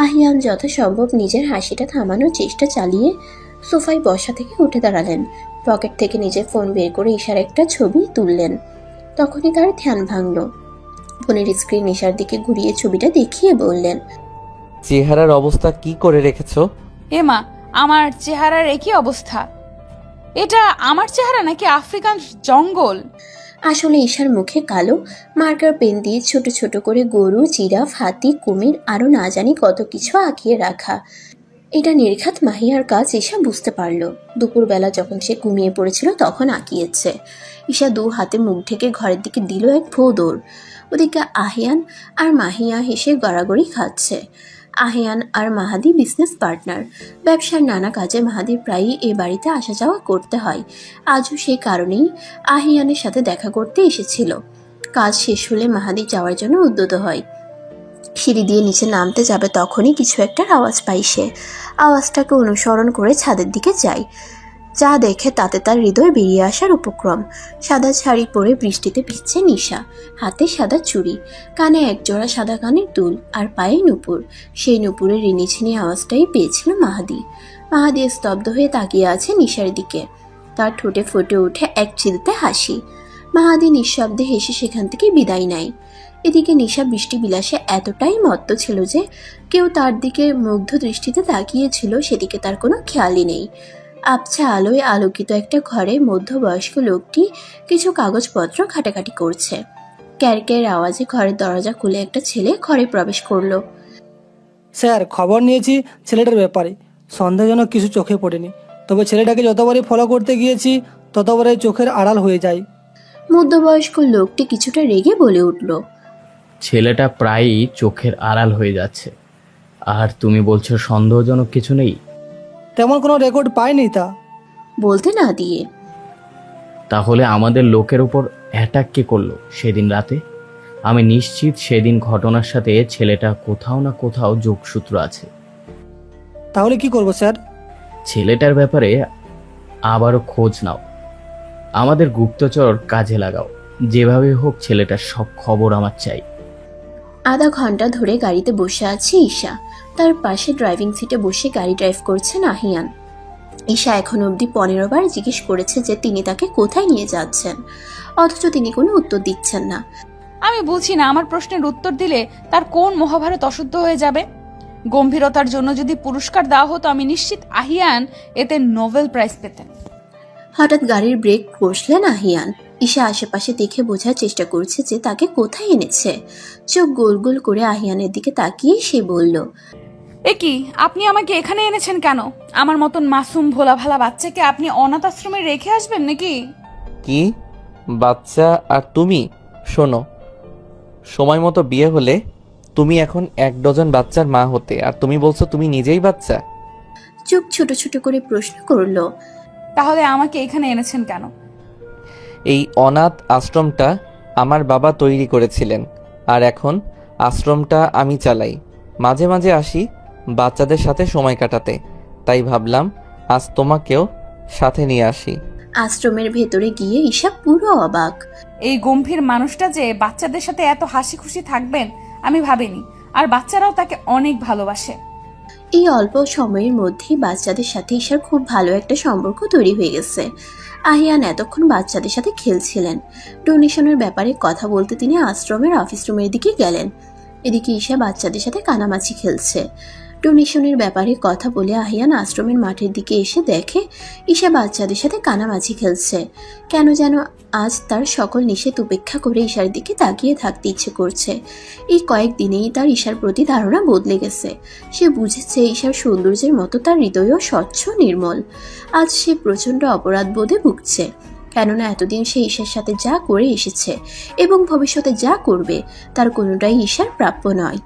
আহিয়ান যথাসম্ভব নিজের হাসিটা থামানোর চেষ্টা চালিয়ে সোফায় বসা থেকে উঠে দাঁড়ালেন। পকেট থেকে নিজের ফোন বের করে ঈশার একটা ছবি তুললেন। তখনই তার ধ্যান ভাঙল। ফোনের স্ক্রিন ঈশার দিকে ঘুরিয়ে ছবিটা দেখিয়ে বললেন, চেহারার অবস্থা কি করে রেখেছো? এমা, আমার চেহারার একই অবস্থা। এটা আমার চেহারা নাকি আফ্রিকান জঙ্গল? আসলে ঈশার মুখে কালো মার্কার পেন দিয়ে ছোট ছোট করে গরু, জিরাফ, হাতি, কুমির আরো না জানি কত কিছু আঁকিয়ে রাখা। এটা নির্ঘাত মাহিয়ার কাজ ঈশা বুঝতে পারল। দুপুরবেলা যখন সে ঘুমিয়ে পড়েছিল তখন আঁকিয়েছে। ঈশা দু হাতে মুখ ঢেকে ঘরের দিকে দিল এক ভো দৌড়। ওদিকে আহিয়ান আর মাহিয়া হেসে গড়াগড়ি খাচ্ছে। আহিয়ান আর মাহাদি বিজনেস পার্টনার। ব্যবসার নানা কাজে মাহাদির প্রায়ই এ বাড়িতে আসা যাওয়া করতে হয়। আজও সেই কারণেই আহিয়ানের সাথে দেখা করতে এসেছিল। কাজ শেষ হলে মাহাদি যাওয়ার জন্য উদ্যত হয়। সিঁড়ি দিয়ে নিচে নামতে যাবে তখনই কিছু একটার আওয়াজ পাই সে। আওয়াজটাকে অনুসরণ করে ছাদের দিকে যায়। যা দেখে তাতে তার হৃদয় বেরিয়ে আসার উপক্রম। সাদা শাড়ি পরে বৃষ্টিতে ভিজছে নিশা, হাতে সাদা চুড়ি, কানে একজোড়া সাদা কানের দুল আর পায়ে নুপুর। সেই নুপুরের রিনিঝিনি আওয়াজটাই পেয়েছিল মাহাদি। মাহাদি স্তব্ধ হয়ে তাকিয়ে আছে নিশার দিকে। তার ঠোঁটে ফুটে ওঠে এক চিলতে হাসি। মাহাদি নিঃশব্দে হেসে সেখান থেকে বিদায় নেয়। এদিকে নিশা বৃষ্টি বিলাসে এতটাই মত্ত ছিল যে কেউ তার দিকে মুগ্ধ দৃষ্টিতে তাকিয়েছিল সেদিকে তার কোনো খেয়ালই নেই। আবছা আলোয় আলোকিত একটা ঘরে মধ্যবয়স্ক লোকটি কিছু কাগজপত্র ঘাটাঘাটি করছে। ক্যারকের আওয়াজে ঘরের দরজা খুলে একটা ছেলে ঘরে প্রবেশ করলো। স্যার, খবর নিয়েছি ছেলেটার ব্যাপারে। সন্দেহজনক কিছু চোখে পড়েনি, তবে ছেলেটাকে যতবারই ফলো করতে গিয়েছি ততবারই চোখের আড়াল হয়ে যায়। মধ্যবয়স্ক লোকটি কিছুটা রেগে বলে উঠল, ছেলেটা প্রায়ই চোখের আড়াল হয়ে যাচ্ছে, আর তুমি বলছো সন্দেহজনক কিছু নেই? তেমন কোনো রেকর্ড পাইনি তা। বলতে না দিয়ে, তাহলে আমাদের লোকের উপর অ্যাটাক কে করলো সেদিন রাতে? আমি নিশ্চিত সেদিন ঘটনার সাথে ছেলেটা কোথাও না কোথাও যোগসূত্র আছে। তাহলে কি করব স্যার? ছেলেটার ব্যাপারে আবারও খোঁজ নাও, আমাদের গুপ্তচর কাজে লাগাও। যেভাবে হোক ছেলেটার সব খবর আমার চাই। আধা ঘন্টা ধরে গাড়িতে বসে আছে ঈশা। তার পাশে ড্রাইভিং সিটে বসে গাড়ি ড্রাইভ করছে আহিয়ান। ঈশা এখন অবধি 15 বার জিজ্ঞেস করেছে যে তিনি তাকে কোথায় নিয়ে যাচ্ছেন, অথচ তিনি কোনো উত্তর দিচ্ছেন না। আমি বুঝি না, আমার প্রশ্নের উত্তর দিলে তার কোন মহাভারত অশুদ্ধ হয়ে যাবে। গম্ভীরতার জন্য যদি পুরস্কার দেওয়া হতো আমি নিশ্চিত আহিয়ান এতে নোবেল প্রাইজ পেতেন। হঠাৎ গাড়ির ব্রেক কষলেন আহিয়ান। ঈশা আশেপাশে দেখে বোঝার চেষ্টা করছে যে তাকে কোথায় এনেছে। চোখ গোল গোল করে আহিয়ানের দিকে তাকিয়ে সে বলল, এ কি, আপনি আমাকে এখানে এনেছেন কেন? আমার মতন মাসুম ভোলা ভালা বাচ্চাকে আপনি অনাথ আশ্রমে রেখে আসবেন নাকি? কি বাচ্চা? আর তুমি শোনো, সময় মতো বিয়ে হলে তুমি এখন 1 ডজন বাচ্চার মা হতে, আর তুমি বলছো তুমি নিজেই বাচ্চা? চোখ ছোট ছোট করে প্রশ্ন করলো, তাহলে আমাকে এখানে এনেছেন কেন? এই অনাথ আশ্রমটা আমার বাবা তৈরি করেছিলেন, আর এখন আশ্রমটা আমি চালাই, মাঝে মাঝে আসি বাচ্চাদের সাথে সময় কাটাতে, তাই ভাবলাম আজ তোমাকেও সাথে নিয়ে আসি। আশ্রমের ভেতরে গিয়ে ঈশা পুরো অবাক। এই গম্ভীর মানুষটা যে বাচ্চাদের সাথে এত হাসি খুশি থাকবেন আমি ভাবিনি, আর বাচ্চারাও তাকে অনেক ভালোবাসে। এই অল্প সময়ের মধ্যেই বাচ্চাদের সাথে ঈশার খুব ভালো একটা সম্পর্ক তৈরি হয়ে গেছে। আহিয়ান এতক্ষণ বাচ্চাদের সাথে খেলছিলেন। ডোনেশনের ব্যাপারে কথা বলতে তিনি আশ্রমের অফিস রুমের দিকে গেলেন। এদিকে ঈশা বাচ্চাদের সাথে কানামাছি খেলছে। ডোনেশনের ব্যাপারে কথা বলে আহিয়ান আশ্রমের মাঠের দিকে এসে দেখে ঈশা বাচ্চাদের সাথে কানামাছি খেলছে। কেন যেন আজ তার সকল নিষেধ উপেক্ষা করে ঈশার দিকে তাকিয়ে থাকতে ইচ্ছে করছে। এই কয়েকদিনেই তার ঈশার প্রতি ধারণা বদলে গেছে। সে বুঝেছে ঈশার সৌন্দর্যের মতো তার হৃদয়ও স্বচ্ছ নির্মল। আজ সে প্রচণ্ড অপরাধ বোধে ভুগছে, কেননা এতদিন সে ঈশার সাথে যা করে এসেছে এবং ভবিষ্যতে যা করবে তার কোনোটাই ঈশার প্রাপ্য নয়।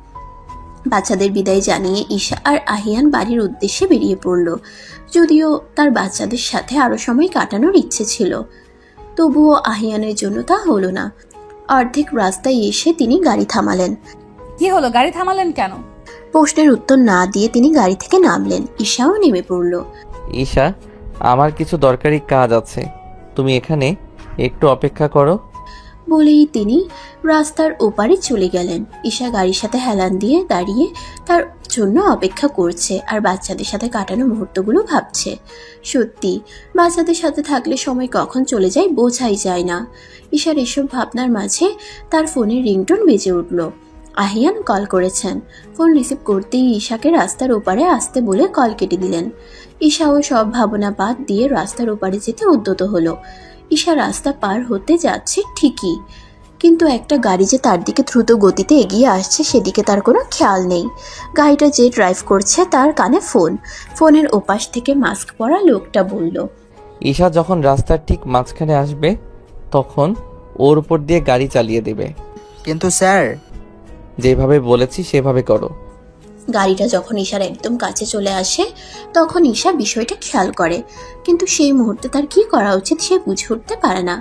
বাচ্চাদের বিদায় জানিয়ে ঈশা আর আহিয়ান বাড়ির উদ্দেশ্যে বেরিয়ে পড়ল। যদিও তার বাচ্চাদের সাথে আরো সময় কাটানোর ইচ্ছে ছিল, তবুও আহিয়ানের জন্য তা হলো না। অর্ধেক রাস্তায় এসে তিনি গাড়ি থামালেন। কি হলো, গাড়ি থামালেন কেন? প্রশ্নের উত্তর না দিয়ে তিনি গাড়ি থেকে নামলেন। ঈশাও নেমে পড়ল। ঈশা, আমার কিছু দরকারি কাজ আছে, তুমি এখানে একটু অপেক্ষা করো। বলেই তিনি রাস্তার ওপারে চলে গেলেন। ঈশা গাড়ির সাথে হেলান দিয়ে দাঁড়িয়ে তার জন্য অপেক্ষা করছে আর বাচ্চাদের সাথে কাটানো মুহূর্তগুলো ভাবছে। সত্যি, বাচ্চাদের সাথে থাকলে সময় কখন চলে যায় বোঝাই যায় না। ঈশার এসব ভাবনার মাঝে তার ফোনের রিংটোন বেজে উঠল। আহিয়ান কল করেছেন। ফোন রিসিভ করতেই ঈশাকে রাস্তার ওপারে আসতে বলে কল কেটে দিলেন। ঈশাও সব ভাবনা বাদ দিয়ে রাস্তার ওপারে যেতে উদ্যত হলো। ঈশা রাস্তা পার হতে যাচ্ছে ঠিকই, কিন্তু একটা গাড়ি যে তার দিকে দ্রুত গতিতে এগিয়ে আসছে সেদিকে তার কোনো খেয়াল নেই। গাড়িটা যে ড্রাইভ করছে তার কানে ফোন। ফোনের ওপাশ থেকে মাস্ক পরা লোকটা বলল, ঈশা যখন রাস্তার ঠিক মাঝখানে আসবে তখন ওর উপর দিয়ে গাড়ি চালিয়ে দেবে। কিন্তু স্যার, যেভাবে বলেছি সেভাবে করো। গাড়িটা যখন ঈশার একদম কাছে চলে আসে তখন ঈশা বিষয়টা খেয়াল করে, কিন্তু সেই মুহূর্তে তার কি করা উচিত সে বুঝে উঠতে পারে না।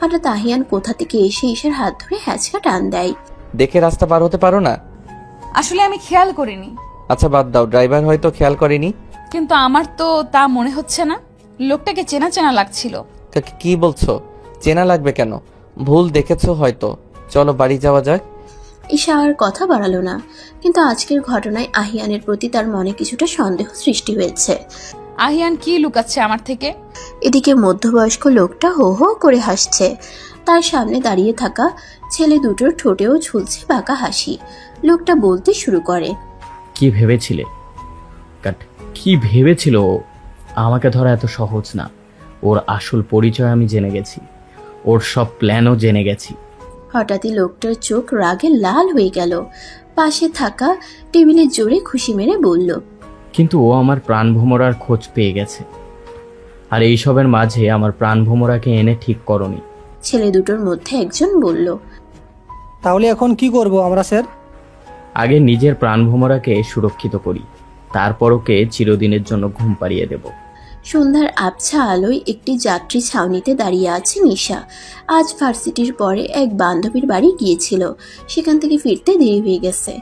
হঠাৎ আহিয়ান কোথা থেকে এসে ঈশার হাত ধরে হ্যাঁচকা টান দেয়। দেখে রাস্তা পার হতে পারো না? আসলে আমি খেয়াল করিনি। আচ্ছা বাদ দাও, ড্রাইভার হয়তো খেয়াল করেনি। কিন্তু আমার তো তা মনে হচ্ছে না। লোকটাকে চেনা চেনা লাগছিল। কি বলছো? চেনা লাগবে কেন? ভুল দেখেছো হয়তো। চলো বাড়ি যাওয়া যাক। ঈশা আর কথা বাড়ালো না, কিন্তু আজকের ঘটনায় আহিয়ানের প্রতি তার মনে কিছুটা সন্দেহ সৃষ্টি হয়েছে। আহিয়ান কি লুকাচ্ছে আমার থেকে? এদিকে মধ্যবয়স্ক লোকটা হো হো করে হাসছে। তার সামনে দাঁড়িয়ে থাকা ছেলে দুটোর ঠোঁটেও ঝুলছে বাঁকা হাসি। লোকটা বলতে শুরু করে, কি ভেবেছিলে? কি ভেবেছিল ও? আমাকে ধরা এত সহজ না। ওর আসল পরিচয় আমি জেনে গেছি, ওর সব প্ল্যানও জেনে গেছি। হঠাৎই লোকটার চোখ রাগে লাল হয়ে গেল। পাশে থাকা টেবিলে জোরে খুশি মেরে বলল, কিন্তু ও আমার প্রাণভোমরার খোঁজ পেয়ে গেছে, আর এইসবের মাঝে আমার প্রাণভোমরাকে এনে ঠিক করনি। ছেলে দুটোর মধ্যে একজন বলল, তাহলে এখন কি করব আমরা স্যার? আগে নিজের প্রাণভোমরাকে সুরক্ষিত করি, তারপর ওকে চিরদিনের জন্য ঘুম পাড়িয়ে দেব। সন্ধ্যার আবছা আলোয় একটি যাত্রী ছাউনিতে দাঁড়িয়ে আছে নিশা। আজ ভার্সিটির পরে এক বান্ধবীর বাড়ি গিয়েছিল, সেখান থেকে ফিরতে দেরি হয়ে গেছে।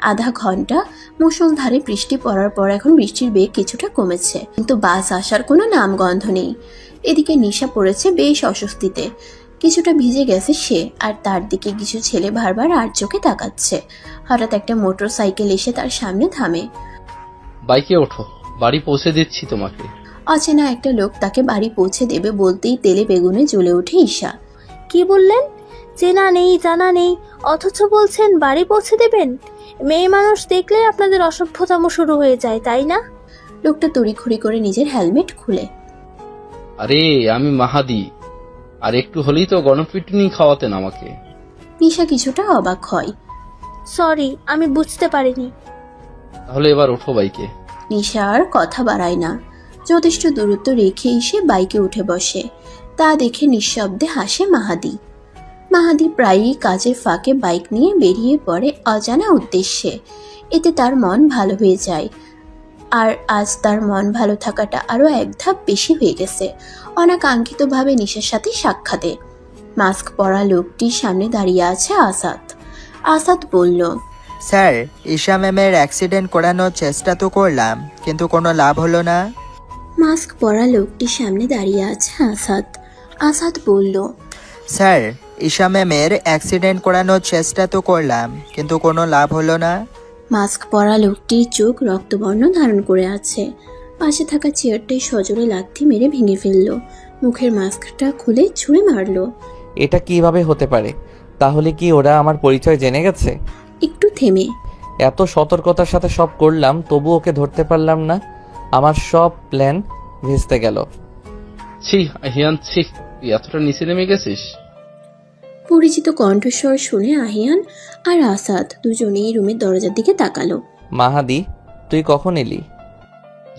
আধা ঘন্টা মুষলধারে বৃষ্টি পড়ার পর এখন বৃষ্টির বেগ কিছুটা কমেছে, কিন্তু বাস আসার কোনো নামগন্ধ নেই। এদিকে নিশা পড়েছে বেশ অস্বস্তিতে। কিছুটা ভিজে গেছে সে, আর তার দিকে কিছু ছেলে বারবার আর চোখে তাকাচ্ছে। হঠাৎ একটা মোটর সাইকেল এসে তার সামনে থামে। বাইকে ওঠো, বাড়ি পৌঁছে দিচ্ছি তোমাকে। অচেনা একটা লোক তাকে বাড়ি পৌঁছে দেবে বলতেই তেলে বেগুনে জ্বলে ওঠে ঈশা। কি বললেন? চেনা নেই জানা নেই, অথচ বলছেন বাড়ি পৌঁছে দেবেন? মেয়ে মানুষ দেখলে আপনাদের অসভ্যতাম শুরু হয়ে যায়, তাই না? লোকটা তড়িঘড়ি করে নিজের হেলমেট খুলে, আরে আমি মাহাদি, আর একটু হলেই তো গণপিটুনি খাওয়াতেন আমাকে। নিশা কিছুটা অবাক হয়। সরি, আমি বুঝতে পারিনি। তাহলে এবার ওঠো বাইকে। নিশা আর কথা বাড়ায় না, যথেষ্ট দূরত্ব রেখে এসে বাইকে উঠে বসে। তা দেখে নিঃশব্দে হাসে মাহাদি। মাহাদি প্রায়ই কাজের ফাঁকে বাইক নিয়ে বেরিয়ে পড়ে অজানা উদ্দেশ্যে। এতে তার মন ভালো হয়ে যায়। আর আজ তার মন ভালো থাকাটা আরো এক ধাপ বেশি হয়ে গেছে অনাকাঙ্ক্ষিতভাবে নিশার সাথে সাক্ষাতে। মাস্ক পরা লোকটির সামনে দাঁড়িয়ে আছে আসাদ। আসাদ বলল, স্যার, ঈশা ম্যামের অ্যাক্সিডেন্ট করানোর চেষ্টা তো করলাম, কিন্তু কোনো লাভ হলো না। মাস্ক পরা লোকটির সামনে দাঁড়িয়ে আছে আসাদ। আসাদ বলল, স্যার, ঈশা ম্যামের অ্যাক্সিডেন্ট করানোর চেষ্টা তো করলাম, কিন্তু কোনো লাভ হলো না। মাস্ক পরা লোকটির চোখ রক্তবর্ণ ধারণ করে আছে। পাশে থাকা চেয়ারটাই সজোরে লাথি মেরে ভেঙে ফেলল। মুখের মাস্কটা খুলে ছুঁড়ে মারল। এটা কিভাবে হতে পারে? তাহলে কি ওরা আমার পরিচয় জেনে গেছে? একটু থেমে, এত সতর্কতার সাথে সব করলাম, তবু ওকে ধরতে পারলাম না। আমার সব প্ল্যান ভেস্তে গেল। ছি আহিয়ান, ছি, তুই এতটা নিচে নেমে গেছিস? পরিচিত কণ্ঠস্বর শুনে আহিয়ান আর আসাদ দুজনেই রুমের দরজার দিকে তাকালো। মাহাদি, তুই কখন এলি?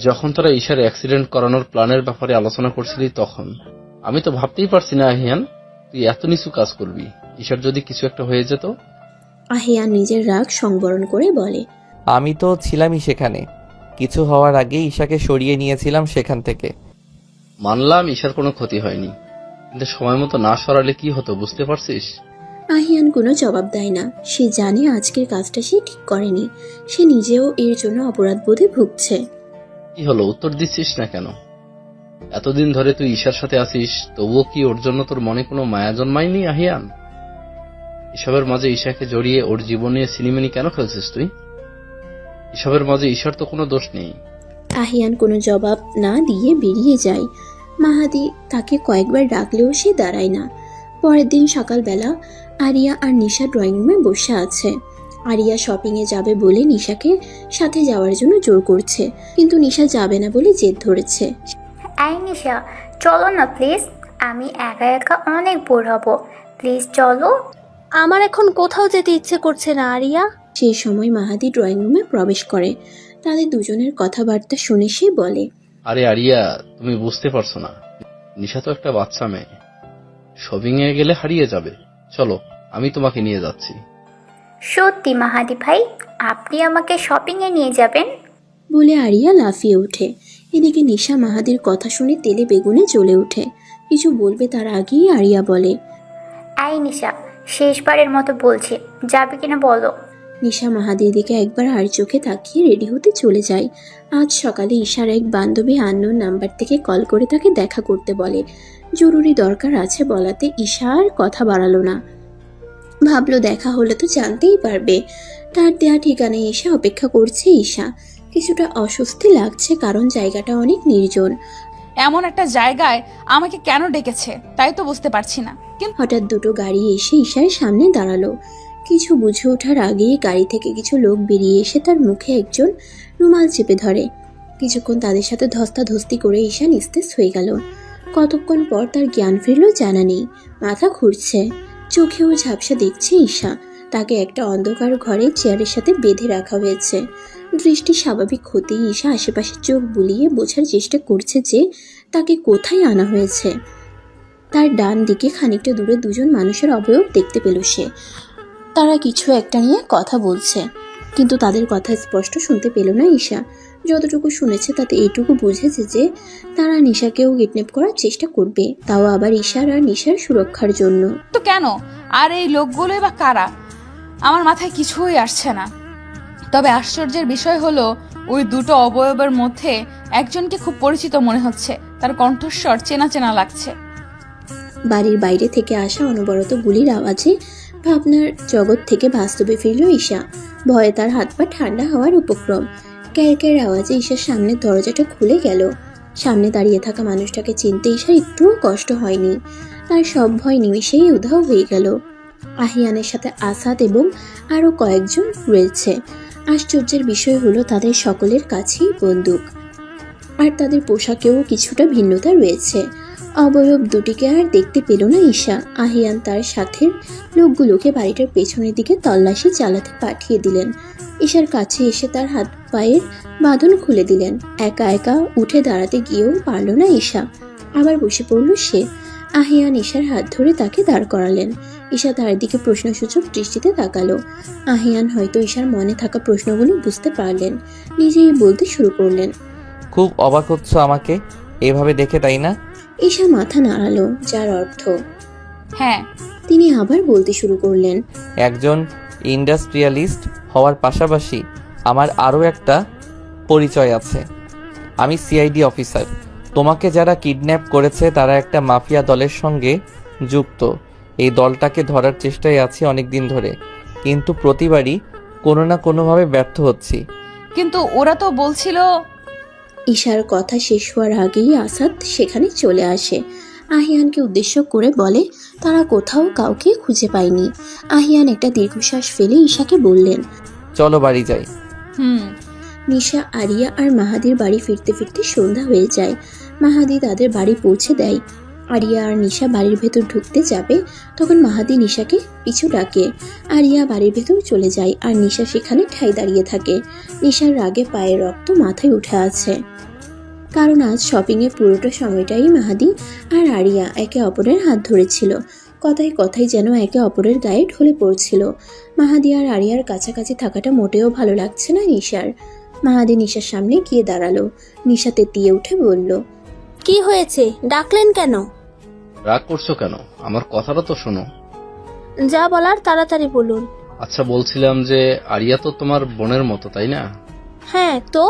যখন তোরা ঈশার অ্যাক্সিডেন্ট করানোর প্ল্যানের ব্যাপারে আলোচনা করছিলি তখন। আমি তো ভাবতেই পারছি না আহিয়ান, তুই এত নিচু কাজ করবি। ঈশার যদি কিছু একটা হয়ে যেত। আহিয়ান নিজের রাগ সংবরণ করে বলে, আমি তো ছিলামই সেখানে। কিছু হওয়ার আগে ঈশাকে সরিয়ে নিয়েছিলাম সেখান থেকে। মানলাম ঈশার কোনো ক্ষতি হয়নি, কিন্তু সময় মতো না সরালে কি হতো বুঝতে পারছিস? আহিয়ান কোনো জবাব দেয় না। সে জানে আজকের কাজটা সে ঠিক করেনি। সে নিজেও এর জন্য অপরাধ বোধে ভুগছে। কি হলো, উত্তর দিচ্ছিস না কেন? এতদিন ধরে তুই ঈশার সাথে আছিস, তবুও কি ওর জন্য তোর মনে কোনো মায়া জন্মায়নি আহিয়ান? এসবের মাঝে ঈশাকে জড়িয়ে ওর জীবন নিয়ে সিনেমানি কেন খেলছিস তুই? এসবের মাঝে ঈশার তো কোনো দোষ নেই। আহিয়ান কোনো জবাব না দিয়ে বেরিয়ে যায়। মাহাদি তাকে কয়েকবার ডাকলেও সে দাঁড়ায় না। পরের দিন সকালবেলা আরিয়া আর নিশা ড্রয়িং রুমে বসে আছে। আরিয়া শপিংয়ে যাবে বলে নিশাকে সাথে যাওয়ার জন্য জোর করছে, কিন্তু নিশা যাবে না বলে জেদ ধরেছে। আই নিশা, চলো না প্লিজ, আমি একা একা অনেক বোর হব, প্লিজ চলো। আমার এখন কোথাও যেতে ইচ্ছে করছে না আরিয়া। সেই সময় মাহাদি ড্রয়িং রুমে প্রবেশ করে। তাদের দুজনের কথাবার্তা শুনে সে বলে, আরে আরিয়া, তুমি বুঝতে পারছো না, নিশা তো একটা বাচ্চা মেয়ে, শপিং এ গেলে হারিয়ে যাবে। চলো, আমি তোমাকে নিয়ে যাচ্ছি। সত্যি মাহাদি ভাই, আপনি আমাকে শপিংয়ে নিয়ে যাবেন? বলে আরিয়া লাফিয়ে ওঠে। এদিকে নিশা মাহাদির কথা শুনে তেলে বেগুনে জ্বলে ওঠে। কিছু বলবে তার আগেই আরিয়া বলে, আই নিশা, শেষবারের মতো বলছি, যাবে কিনা বলো। নিশা মাহাদির দিকে একবার আর চোখে তাকিয়ে রেডি হতে চলে যায়। আজ সকালে ঈশার এক বান্ধবী আননোন নাম্বার থেকে কল করে তাকে দেখা করতে বলে। জরুরি দরকার আছে বলাতে ঈশা আর কথা বাড়ালো না। ভাবলো দেখা হলে তো জানতেই পারবে। তার দেয়া ঠিকানায় এসে অপেক্ষা করছে ঈশা। কিছুটা অস্বস্তি লাগছে, কারণ জায়গাটা অনেক নির্জন। এমন একটা জায়গায় আমাকে কেন ডেকেছে তাই তো বুঝতে পারছি না। কিন্তু হঠাৎ দুটো গাড়ি এসে ঈশার সামনে দাঁড়ালো। কিছু বুঝে ওঠার আগেই গাড়ি থেকে কিছু লোক বেরিয়ে এসে তার মুখে একজন রুমাল চেপে ধরে। কিছুক্ষণ তাদের সাথে ধস্তাধস্তি করে ঈশা নিস্তেজ হয়ে গেল। কতক্ষণ পর তার জ্ঞান ফিরল জানা নেই। মাথা ঘুরছে, চোখেও ঝাপসা দেখছে ঈশা। তাকে একটা অন্ধকার ঘরে চেয়ারের সাথে বেঁধে রাখা হয়েছে। দৃষ্টি স্বাভাবিক হতেই ঈশা আশেপাশে চোখ বুলিয়ে বোঝার চেষ্টা করছে যে তাকে কোথায় আনা হয়েছে। তার ডান দিকে খানিকটা দূরে দুজন মানুষের অবয়ব দেখতে পেল সে। তারা কিছু একটা নিয়ে কথা বলছে, কিন্তু তাদের কথা স্পষ্ট শুনতে পেল না ঈশা। যতটুকু শুনেছে তাতে এইটুকু বুঝেছে যে তারা নিশাকেও কিডন্যাপ করার চেষ্টা করবে, তাও আবার ঈশার আর নিশার সুরক্ষার জন্য। তো কেন? আর এই লোকগুলোই বা কারা? আমার মাথায় কিছুই আসছে না। তবে আশ্চর্যের বিষয় হলো ওই দুটো অবয়বের মধ্যে একজনকে খুব পরিচিত মনে হচ্ছে। তার কণ্ঠস্বর চেনা চেনা লাগছে। বাড়ির বাইরে থেকে আসা অনবরত গুলির আওয়াজে ভাবনার জগৎ থেকে বাস্তবে ফিরল ঈশা। ভয়ে তার হাত পা ঠান্ডা হওয়ার উপক্রম। ক্যারক্যার আওয়াজে ঈশার সামনের দরজাটা খুলে গেল। সামনে দাঁড়িয়ে থাকা মানুষটাকে চিনতে ঈশার একটুও কষ্ট হয়নি। তার সব ভয় নিমেষেই উধাও হয়ে গেল। আহিয়ানের সাথে আসাদ এবং আরও কয়েকজন রয়েছে। আশ্চর্যের বিষয় হলো তাদের সকলের কাছেই বন্দুক, আর তাদের পোশাকেও কিছুটা ভিন্নতা রয়েছে। অবয়ব দুটিকে আর দেখতে পেল না ঈশা। আহিয়ান তার সাথে লোকগুলোকে বাড়িটার পেছনের দিকে তল্লাশি চালাতে পাঠিয়ে দিলেন। ঈশার কাছে এসে তার হাত পায়ের বাঁধন খুলে দিলেন। একা একা উঠে দাঁড়াতে গিয়েও পারল না ঈশা। আবার বসে পড়ল সে। আহিয়ান ঈশার হাত ধরে তাকে দাঁড় করালেন। ঈশা তার দিকে প্রশ্নসূচক দৃষ্টিতে তাকালো। আহিয়ান হয়তো ঈশার মনে থাকা প্রশ্নগুলো বুঝতে পারলেন। নিজেই বলতে শুরু করলেন, খুব অবাক হচ্ছ আমাকে এভাবে দেখে, তাই না? ঈশা মাথা নাড়ালো, যার অর্থ হ্যাঁ। তিনি আবার বলতে শুরু করলেন, একজন ইন্ডাস্ট্রিয়ালিস্ট হওয়ার পাশাপাশি আমার আরও একটা পরিচয় আছে। আমি সিআইডি অফিসার। তোমাকে যারা কিডন্যাপ করেছে তারা একটা মাফিয়া দলের সঙ্গে যুক্ত। এই দলটাকে ধরার চেষ্টায় আছি অনেক দিন ধরে, কিন্তু প্রতিবারই কোনো না কোনোভাবে ব্যর্থ হচ্ছি। কিন্তু ওরা তো বলছিল। ঈশার কথা শেষ হওয়ার আগেই আসাদ সেখানে চলে আসে। আহিয়ানকে উদ্দেশ্য করে বলে তারা কোথাও কাউকে খুঁজে পায়নি। আহিয়ান একটা দীর্ঘশ্বাস ফেলে ঈশাকে বললেন, চলো বাড়ি যাই। নিশা, আরিয়া আর মাহাদির বাড়ি ফিরতে ফিরতে সন্ধ্যা হয়ে যায়। মাহাদি তাদের বাড়ি পৌঁছে দেয়। আরিয়া আর নিশা বাড়ির ভেতর ঢুকতে যাবে, তখন মাহাদি নিশাকে পিছু ডাকে। আরিয়া বাড়ির ভেতর চলে যায় আর নিশা সেখানে ঠাই দাঁড়িয়ে থাকে। নিশার রাগে পায়ের রক্ত মাথায় উঠে আছে, কারণ আজ শপিংয়ে পুরোটা সময়টাই মাহাদি আর আরিয়া একে অপরের হাত ধরেছিল। কথায় কথায় যেন একে অপরের গায়ে ঢলে পড়ছিল। মাহাদি আর আরিয়ার কাছাকাছি থাকাটা মোটেও ভালো লাগছে না নিশার। মাহাদি নিশার সামনে গিয়ে দাঁড়ালো। নিশা তেতিয়ে উঠে বলল, কি হয়েছে, ডাকলেন কেন? রাগ করছো কেন? আমার কথাটা তো শোনো। যা বলার তাড়াতাড়ি বলুন। আচ্ছা, বলছিলাম যে আরিয়া তো তোমার বোনের মতো, তাই না? হ্যাঁ তো?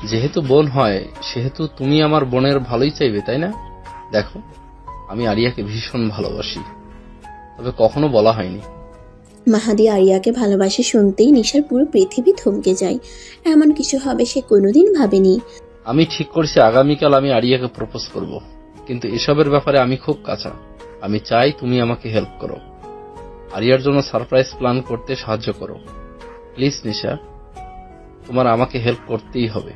যেহেতু বোন হয় সেহেতু তুমি আমার বোনের ভালোই চাইবে, তাই না? দেখো, আমি আরিয়াকে ভীষণ ভালোবাসি, তবে কখনো বলা হয়নি। মাহাদি আরিয়াকে ভালোবাসে শুনতেই নিশার পুরো পৃথিবী থমকে যায়। এমন কিছু হবে সে কোনোদিন ভাবেনি। আমি ঠিক করছি আগামীকাল আমি আরিয়াকে প্রপোজ করব, কিন্তু এসবের ব্যাপারে আমি খুব কাঁচা। আমি চাই তুমি আমাকে হেল্প করো, আরিয়ার জন্য সারপ্রাইজ প্ল্যান করতে সাহায্য করো। প্লিজ নিশা, তোমার আমাকে হেল্প করতেই হবে।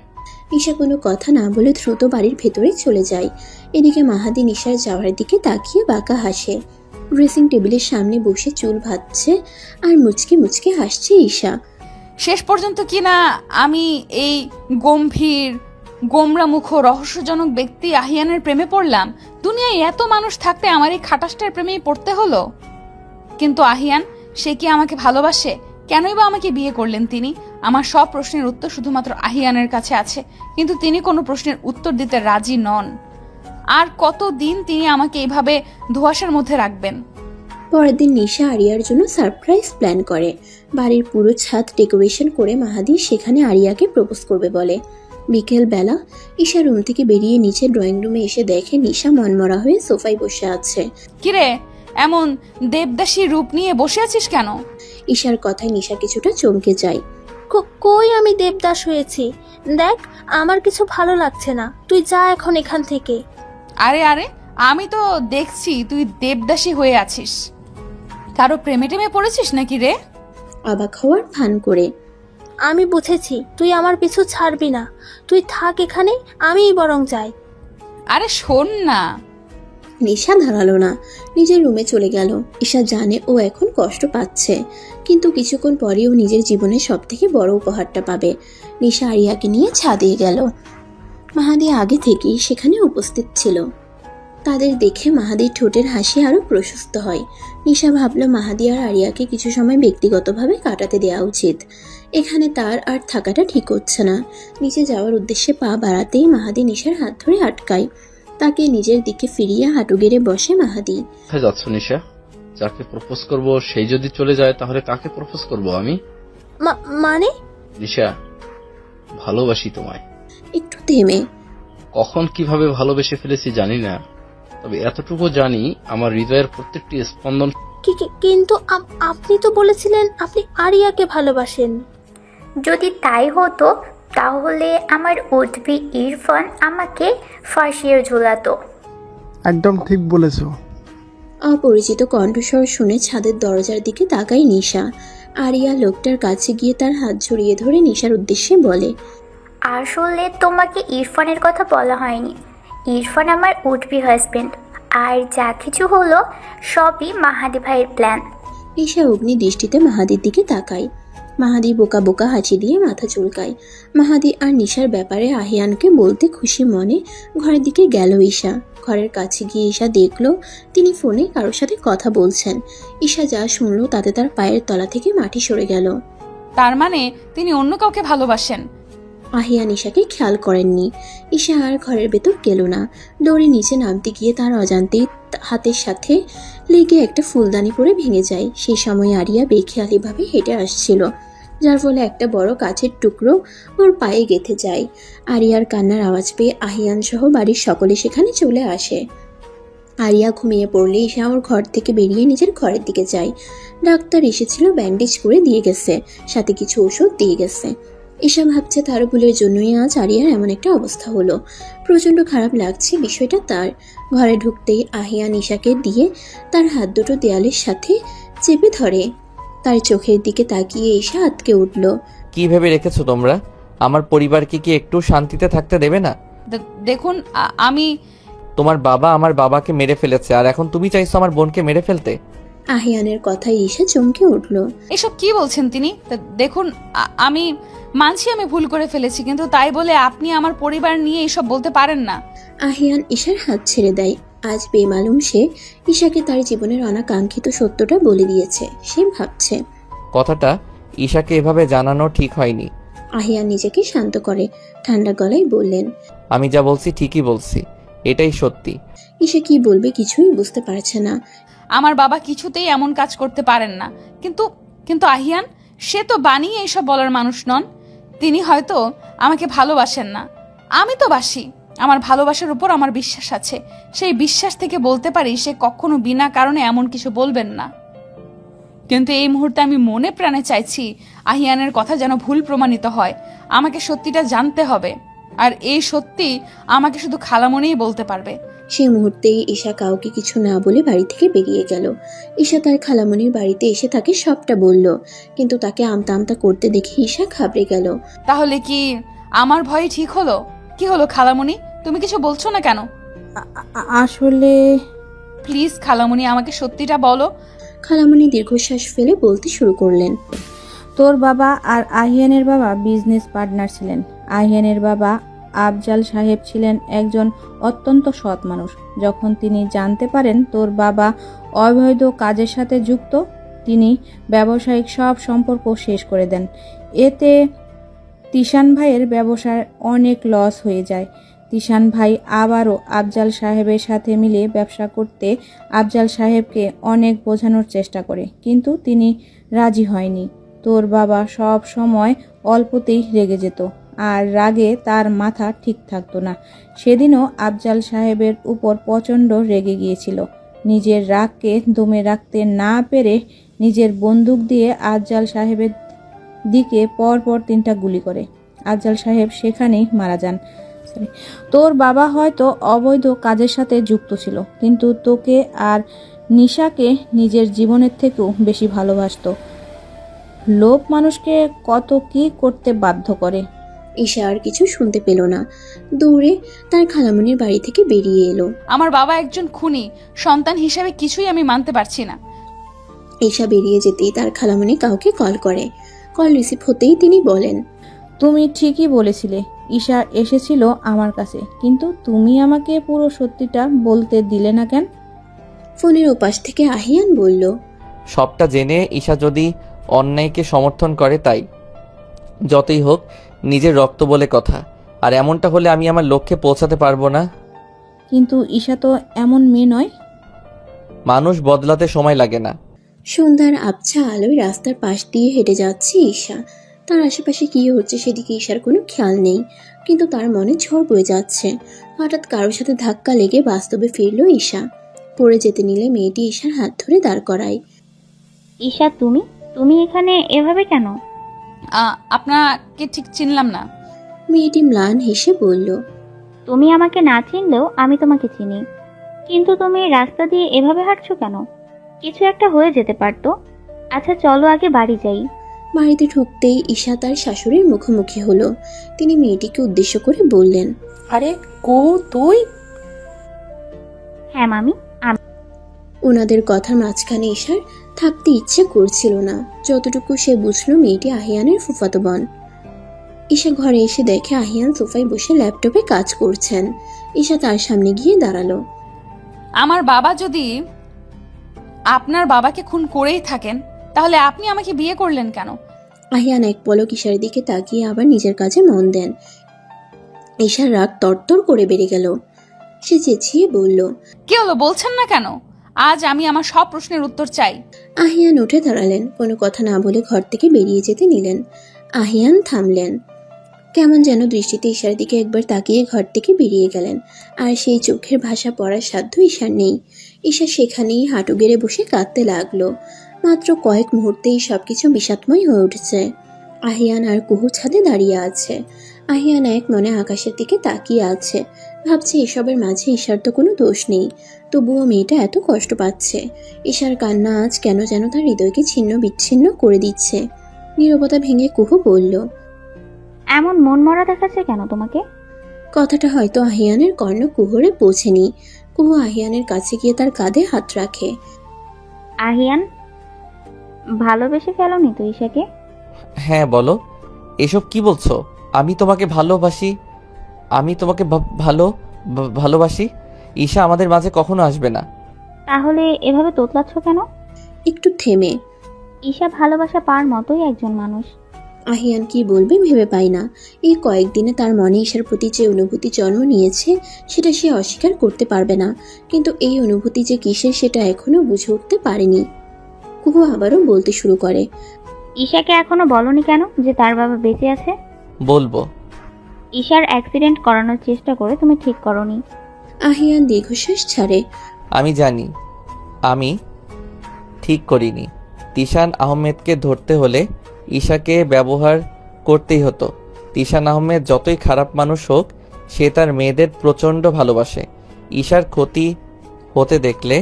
নিশা কোনো কথা না বলে দ্রুত বাড়ির ভেতরে চলে যায়। এদিকে মাহাদি নিশার যাওয়ার দিকে তাকিয়ে বাঁকা হাসে। ড্রেসিং টেবিলের সামনে বসে চুল ভাজছে আর মুচকি মুচকি হাসছে ঈশা। শেষ পর্যন্ত কিনা আমি এই গম্ভীর গোমরামুখ রহস্যজনক ব্যক্তি আহিয়ানের প্রেমে পড়লাম। দুনিয়ায় এত মানুষ থাকতে আমার এই খাটাসটার প্রেমেই পড়তে হলো। কিন্তু আহিয়ান, সে কি আমাকে ভালোবাসে? কেনই বা আমাকে বিয়ে করলেন তিনি? আমার সব প্রশ্নের উত্তর শুধুমাত্র আহিয়ানের কাছে আছে, কিন্তু তিনি কোনো প্রশ্নের উত্তর দিতে রাজি নন। আর কতদিন তিনি আমাকে এইভাবে ধোঁয়াশার মধ্যে রাখবেন? পরের দিন নিশা আরিয়ার জন্য সারপ্রাইজ প্ল্যান করে। বাড়ির পুরো ছাদ ডেকোরেশন করে মাহাদি সেখানে আরিয়াকে প্রপোজ করবে বলে। বিকেল বেলা ঈশা রুম থেকে বেরিয়ে নিচে ড্রয়িং রুমে এসে দেখে নিশা মনমরা হয়ে সোফায় বসে আছে। কিরে, এমন দেবদাসী রূপ নিয়ে বসে আছিস কেন? ঈশার কথায় নিশা কিছুটা চমকে যায়। কই আমি দেবদাস হয়েছি? দেখ, আমার কিছু ভালো লাগছে না, তুই যা এখন এখান থেকে। আরে আরে, আমি তো দেখছি তুই দেবদাসী হয়ে আছিস। কারো প্রেমে টেমে পড়েছিস নাকি রে? অবাক হওয়ার ভান করে। আমি বুঝেছি তুই আমার পিছু ছাড়বি না, তুই থাক এখানে, আমিই বরং যাই। আরে শোন না। নিশা দাঁড়ালো না, নিজের রুমে চলে গেল। ঈশা জানে ও এখন কষ্ট পাচ্ছে, কিন্তু কিছুক্ষণ পরেই ও নিজের জীবনের সব থেকে বড় উপহারটা পাবে। নিশা আরিয়াকে নিয়ে ছাদে গেল। মাহাদি আগে থেকেই সেখানে উপস্থিত ছিল। তাদের দেখে মাহাদির ঠোঁটের হাসি আরো প্রশস্ত হয়। নিশা ভাবল মাহাদি আর আরিয়াকে কিছু সময় ব্যক্তিগতভাবে কাটাতে দেওয়া উচিত। এখানে তার আর থাকাটা ঠিক হচ্ছে না। নিচে যাওয়ার উদ্দেশ্যে পা বাড়াতেই মাহাদি নিশার হাত ধরে আটকায়। তাকে নিজের দিকে ফিরিয়ে হাঁটু গেড়ে বসে মাহাদি। কোথায় যাচ্ছ নিশা? যাকে প্রপোজ করব সেই যদি চলে যায় তাহলে কাকে প্রপোজ করব আমি? মানে? নিশা, ভালোবাসি তোমায়। একটু থেমে, কখন কিভাবে ভালোবেসে ফেলেছি জানি না, তবে এতটুকু জানি আমার হৃদয়ের প্রত্যেকটি স্পন্দন। কিন্তু আপনি তো বলেছিলেন আপনি আরিয়াকে ভালোবাসেন। যদি তাই হতো তাহলে আমার উঠবি ইরফান আমাকে ফাঁসিয়ে ঝুলাতো। একদম ঠিক বলেছো। অপরিচিত কণ্ঠস্বর শুনে ছাদের দরজার দিকে তাকায় নিশা। আরিয়া লোকটার কাছে গিয়ে তার হাত জড়িয়ে ধরে নিশার উদ্দেশ্যে বলে, আসলে তোমাকে ইরফানের কথা বলা হয়নি। ইরফান আমার উঠবি হাজবেন্ড, আর যা কিছু হলো সবই মাহাদি ভাইয়ের প্ল্যান। নিশা অগ্নি দৃষ্টিতে মাহাদির দিকে তাকায়। মাহাদি বোকা বোকা হাসি দিয়ে মাথা চুলকায়। মাহাদি আর নিশার ব্যাপারে আহিয়ানকে বলতে খুশি মনে ঘরের দিকে গেল ঈশা। ঘরের কাছে গিয়ে ঈশা দেখলো তিনি ফোনে কারোর সাথে কথা বলছেন। ঈশা যা শুনলো তাতে তার পায়ের তলা থেকে মাটি সরে গেল। তার মানে তিনি অন্য কাউকে ভালোবাসেন। আহিয়ান ঈশাকে খেয়াল করেননি। ঈশা আর ঘরের ভেতর গেল না। দৌড়ে নিচে নামতে গিয়ে তার অজান্তেই হাতের সাথে লেগে একটা ফুলদানি পরে ভেঙে যায়। সেই সময় আরিয়া বেখেয়ালিভাবে হেঁটে আসছিল, যার ফলে একটা বড় কাছের টুকরো ওর পায়ে গেঁথে যায়। আরিয়ার কান্নার আওয়াজ পেয়ে আহিয়ান সহ বাড়ির সকলে সেখানে চলে আসে। আরিয়া ঘুমিয়ে পড়লে ঈশা ওর ঘর থেকে বেরিয়ে নিজের ঘরের দিকে যায়। ডাক্তার এসেছিল, ব্যান্ডেজ করে দিয়ে গেছে, সাথে কিছু ওষুধ দিয়ে গেছে। ঈশা ভাবছে তার ভুলের জন্যই আজ আরিয়ার এমন একটা অবস্থা হলো। প্রচণ্ড খারাপ লাগছে বিষয়টা তার। ঘরে ঢুকতেই আহিয়ান ঈশাকে দিয়ে তার হাত দুটো দেয়ালের সাথে চেপে ধরে। তার চোখের দিকে তাকিয়ে ঈশা আটকে উঠল। কি ভেবে রেখেছো তোমরা? আমার পরিবারকে কি একটু শান্তিতে থাকতে দেবে না? দেখুন আমি তোমার বাবা আমার বাবাকে মেরে ফেলেছে, আর এখন তুমি চাইছো আমার বোনকে মেরে ফেলতে? আহিয়ানের কথায় ঈশা চমকে উঠল। এসব কি বলছেন তিনি? দেখুন আমি মানছি আমি ভুল করে ফেলেছি, কিন্তু তাই বলে আপনি আমার পরিবার নিয়ে এসব বলতে পারেন না। আহিয়ান ঈশার হাত ছেড়ে দেয়। আজ বেমালুম সে ঈশাকে তার জীবনের অনাকাঙ্ক্ষিত সত্যটা বলে দিয়েছে। সে ভাবছে কথাটা ঈশাকে এভাবে জানানো ঠিক হয়নি। আহিয়ান নিজেকে শান্ত করে ঠান্ডা গলায় বললেন, আমি যা বলছি ঠিকই বলছি, এটাই সত্যি। ঈশা কি বলবে কিছুই বুঝতে পারছে না। আমার বাবা কিছুতেই এমন কাজ করতে পারেন না। কিন্তু কিন্তু আহিয়ান, সে তো বানিয়ে এসব বলার মানুষ নন। তিনি হয়তো আমাকে ভালোবাসেন না, আমি তো বাসি। আমার ভালোবাসার উপর আমার বিশ্বাস আছে। সেই বিশ্বাস থেকে বলতে পারি সে কখনো বিনা কারণে এমন কিছু বলবেন না। কিন্তু এই মুহূর্তে আমি মনে প্রাণে চাইছি আহিয়ানের কথা যেন ভুল প্রমাণিত হয়। আমাকে সত্যিটা জানতে হবে, আর এই সত্যি আমাকে শুধু খালামণিই বলতে পারবে। সেই মুহূর্তেই ঈশা কাউকে কিছু না বলে বাড়ি থেকে বেরিয়ে গেল। ঈশা তার খালামণির বাড়িতে এসে তাকে সবটা বলল, কিন্তু তাকে আমতা আমতা করতে দেখে ঈশা ঘাবড়ে গেল। তাহলে কি আমার ভয় ঠিক হলো? কি হলো খালামণি, তুমি কিছু বলছো না কেন? আসলে প্লিজ খালামণি, আমাকে সত্যিটা বলো। খালামণি দীর্ঘশ্বাস ফেলে বলতে শুরু করলেন, তোর বাবা আর আহিয়ানের বাবা বিজনেস পার্টনার ছিলেন। আহিয়ানের বাবা আফজাল সাহেব ছিলেন একজন অত্যন্ত সৎ মানুষ। যখন তিনি জানতে পারেন তোর বাবা অবৈধ কাজের সাথে যুক্ত, তিনি ব্যবসায়িক সব সম্পর্ক শেষ করে দেন। এতে তিশান ভাইয়ের ব্যবসায় অনেক লস হয়ে যায়। তিশান ভাই আবারও আফজাল সাহেবের সাথে মিলে ব্যবসা করতে আফজাল সাহেবকে অনেক বোঝানোর চেষ্টা করে, কিন্তু তিনি রাজি হয়নি। তোর বাবা সব সময় অল্পতেই রেগে যেত, আর রাগে তার মাথা ঠিক থাকতো না। সেদিনও আফজাল সাহেবের উপর প্রচণ্ড রেগে গিয়েছিল। নিজের রাগকে দমে রাখতে না পেরে নিজের বন্দুক দিয়ে আফজাল সাহেবের দিকে পরপর 3টা গুলি করে। আফজাল সাহেব সেখানেই মারা যান। তোর বাবা হয়তো অবৈধ কাজের সাথে যুক্ত ছিল, কিন্তু তোকে আর নিশাকে নিজের জীবনের থেকেও বেশি ভালোবাসতো। লোভ মানুষকে কত কি করতে বাধ্য করে। ঈশা আর কিছু শুনতে পেল না, দৌড়ে তার খালামণির বাড়ি থেকে বেরিয়ে এলো। আমার বাবা একজন খুনি, সন্তান হিসেবে কিছুই আমি মানতে পারছি না। ঈশা বেরিয়ে যেতেই তার খালামণি কাউকে কল করে। কল রিসিভ হতেই তিনি বলেন, তুমি ঠিকই বলেছিলে, ঈশা এসেছিল আমার কাছে, কিন্তু তুমি আমাকে পুরো সত্যিটা বলতে দিলে না কেন? ফোনের ওপাশ থেকে আহিয়ান বলল, সবটা জেনে ঈশা যদি অন্যায়কে সমর্থন করে, তাই যতই হোক নিজের রক্ত বলে কথা, আর এমনটা হলে আমি আমার লক্ষ্যে পৌঁছাতে পারবো না। কিন্তু ঈশা তো এমন মেয়ে নয়। মানুষ বদলাতে সময় লাগে না। সন্ধ্যার আবছা আলোয় রাস্তার পাশ দিয়ে হেঁটে যাচ্ছে ঈশা। তার আশেপাশে কি হচ্ছে সেদিকে ঈশার কোনো খেয়াল নেই, কিন্তু তার মনে ঝড় বয়ে যাচ্ছে। হঠাৎ কারোর সাথে ধাক্কা লেগে বাস্তবে ফিরল ঈশা। পড়ে যেতে নিলে মেয়েটি ঈশার হাত ধরে দাঁড় করায়। ঈশা, তুমি এখানে এভাবে কেন? আপনাকে ঠিক চিনলাম না। মেয়েটি ম্লান হেসে বলল, তুমি আমাকে না চিনলেও আমি তোমাকে চিনি, কিন্তু তুমি রাস্তা দিয়ে এভাবে হাঁটছো কেন? কিছু একটা হয়ে যেতে পারতো। আচ্ছা চলো আগে বাড়ি যাই। বাড়িতে ঢুকতেই ঈশা তার শাশুড়ির মুখোমুখি হলো। তিনি মেয়েটিকে উদ্দেশ্য করে বললেন, আরে তুই? হ্যাঁ মামি। ওনাদের কথার মাঝখানে ঈশার থাকতে ইচ্ছে করছিল না। যতটুকু সে বুঝলো মেয়েটি আহিয়ানের ফুফাতো বোন। ঈশা ঘরে এসে দেখে আহিয়ান সোফায় বসে ল্যাপটপে কাজ করছেন। ঈশা তার সামনে গিয়ে দাঁড়ালো। আমার বাবা যদি আপনার বাবাকে খুন করেই থাকেন, তাহলে আপনি আমাকে বিয়ে করলেন কেন? আহিয়ান এক পলক ঈশার দিকে তাকিয়ে আবার নিজের কাজে মন দেন। ঈশার রাগ তরতর করে বেড়ে গেল। সে চেঁচিয়ে বলল, কি হলো বলছেন না কেন? আজ আমি আমার সব প্রশ্নের উত্তর চাই। আহিয়ান উঠে দাঁড়ালেন, কোনো কথা না বলে ঘর থেকে বেরিয়ে যেতে নিলেন। আহিয়ান থামলেন, কেমন যেন দৃষ্টিতে ঈশার দিকে একবার তাকিয়ে ঘর থেকে বেরিয়ে গেলেন। আর সেই চোখের ভাষা পড়ার সাধ্য ঈশার নেই। ঈশা সেখানেই হাঁটু গেড়ে বসে কাঁদতে লাগলো। মাত্র কয়েক মুহূর্তেই সবকিছু বিষাদময় হয়ে উঠেছে। আহিয়ান আর কুহু ছাদে দাঁড়িয়ে আছে। আহিয়ান এক মনে আকাশের দিকে তাকিয়ে আছে, ভাবছে এসবের মাঝে ঈশার তো কোনো দোষ নেই, তবুও মেয়েটা এত কষ্ট পাচ্ছে। ঈশার কান্না আজ কেন যেন তার হৃদয়কে ছিন্ন বিচ্ছিন্ন করে দিচ্ছে। নীরবতা ভেঙে কুহু বলল, এমন মন মরা দেখাচ্ছে কেন তোমাকে? কথাটা হয়তো আহিয়ানের কর্ণ কুহরে পৌঁছেনি। কুহু আহিয়ানের কাছে গিয়ে তার কাঁধে হাত রাখে। আহিয়ান, ভালোবেসে ফেলোনি তো ঈশাকে? হ্যাঁ বলো, এসব কি বলছো? আমি তোমাকে ভালোবাসি, আমি তোমাকে ভালোবাসি। ঈশা আমাদের মাঝে কখনো আসবে না। তাহলে এভাবে তোতলাচ্ছ কেন? একটু থেমে, ঈশা ভালোবাসা পার মতোই একজন মানুষ। আহিয়ান কি বলবে ভেবে পায় না। এই কয়েকদিনে তার মনে ঈশার প্রতি যে অনুভূতি জন্ম নিয়েছে সেটা সে অস্বীকার করতে পারবে না, কিন্তু এই অনুভূতি যে কিসের সেটা এখনো বুঝে উঠতে পারেনি। কুহু আবারও বলতে শুরু করে, ঈশাকে এখনো বলনি কেন যে তার বাবা বেঁচে আছে? বলবো। ঈশার অ্যাক্সিডেন্ট করানোর চেষ্টা করে তুমি ঠিক করনি। আহিয়ান দীর্ঘশ্বাস ছাড়ে। আমি জানি আমি ঠিক করিনি। তিশান আহমেদকে ধরতে হলে ঈশাকে ব্যবহার করতেই হতো। তিশান আহমেদ যতই খারাপ মানুষ হোক, সে তার মেয়েদের প্রচণ্ড ভালোবাসে। ঈশার ক্ষতি হতে দেখলে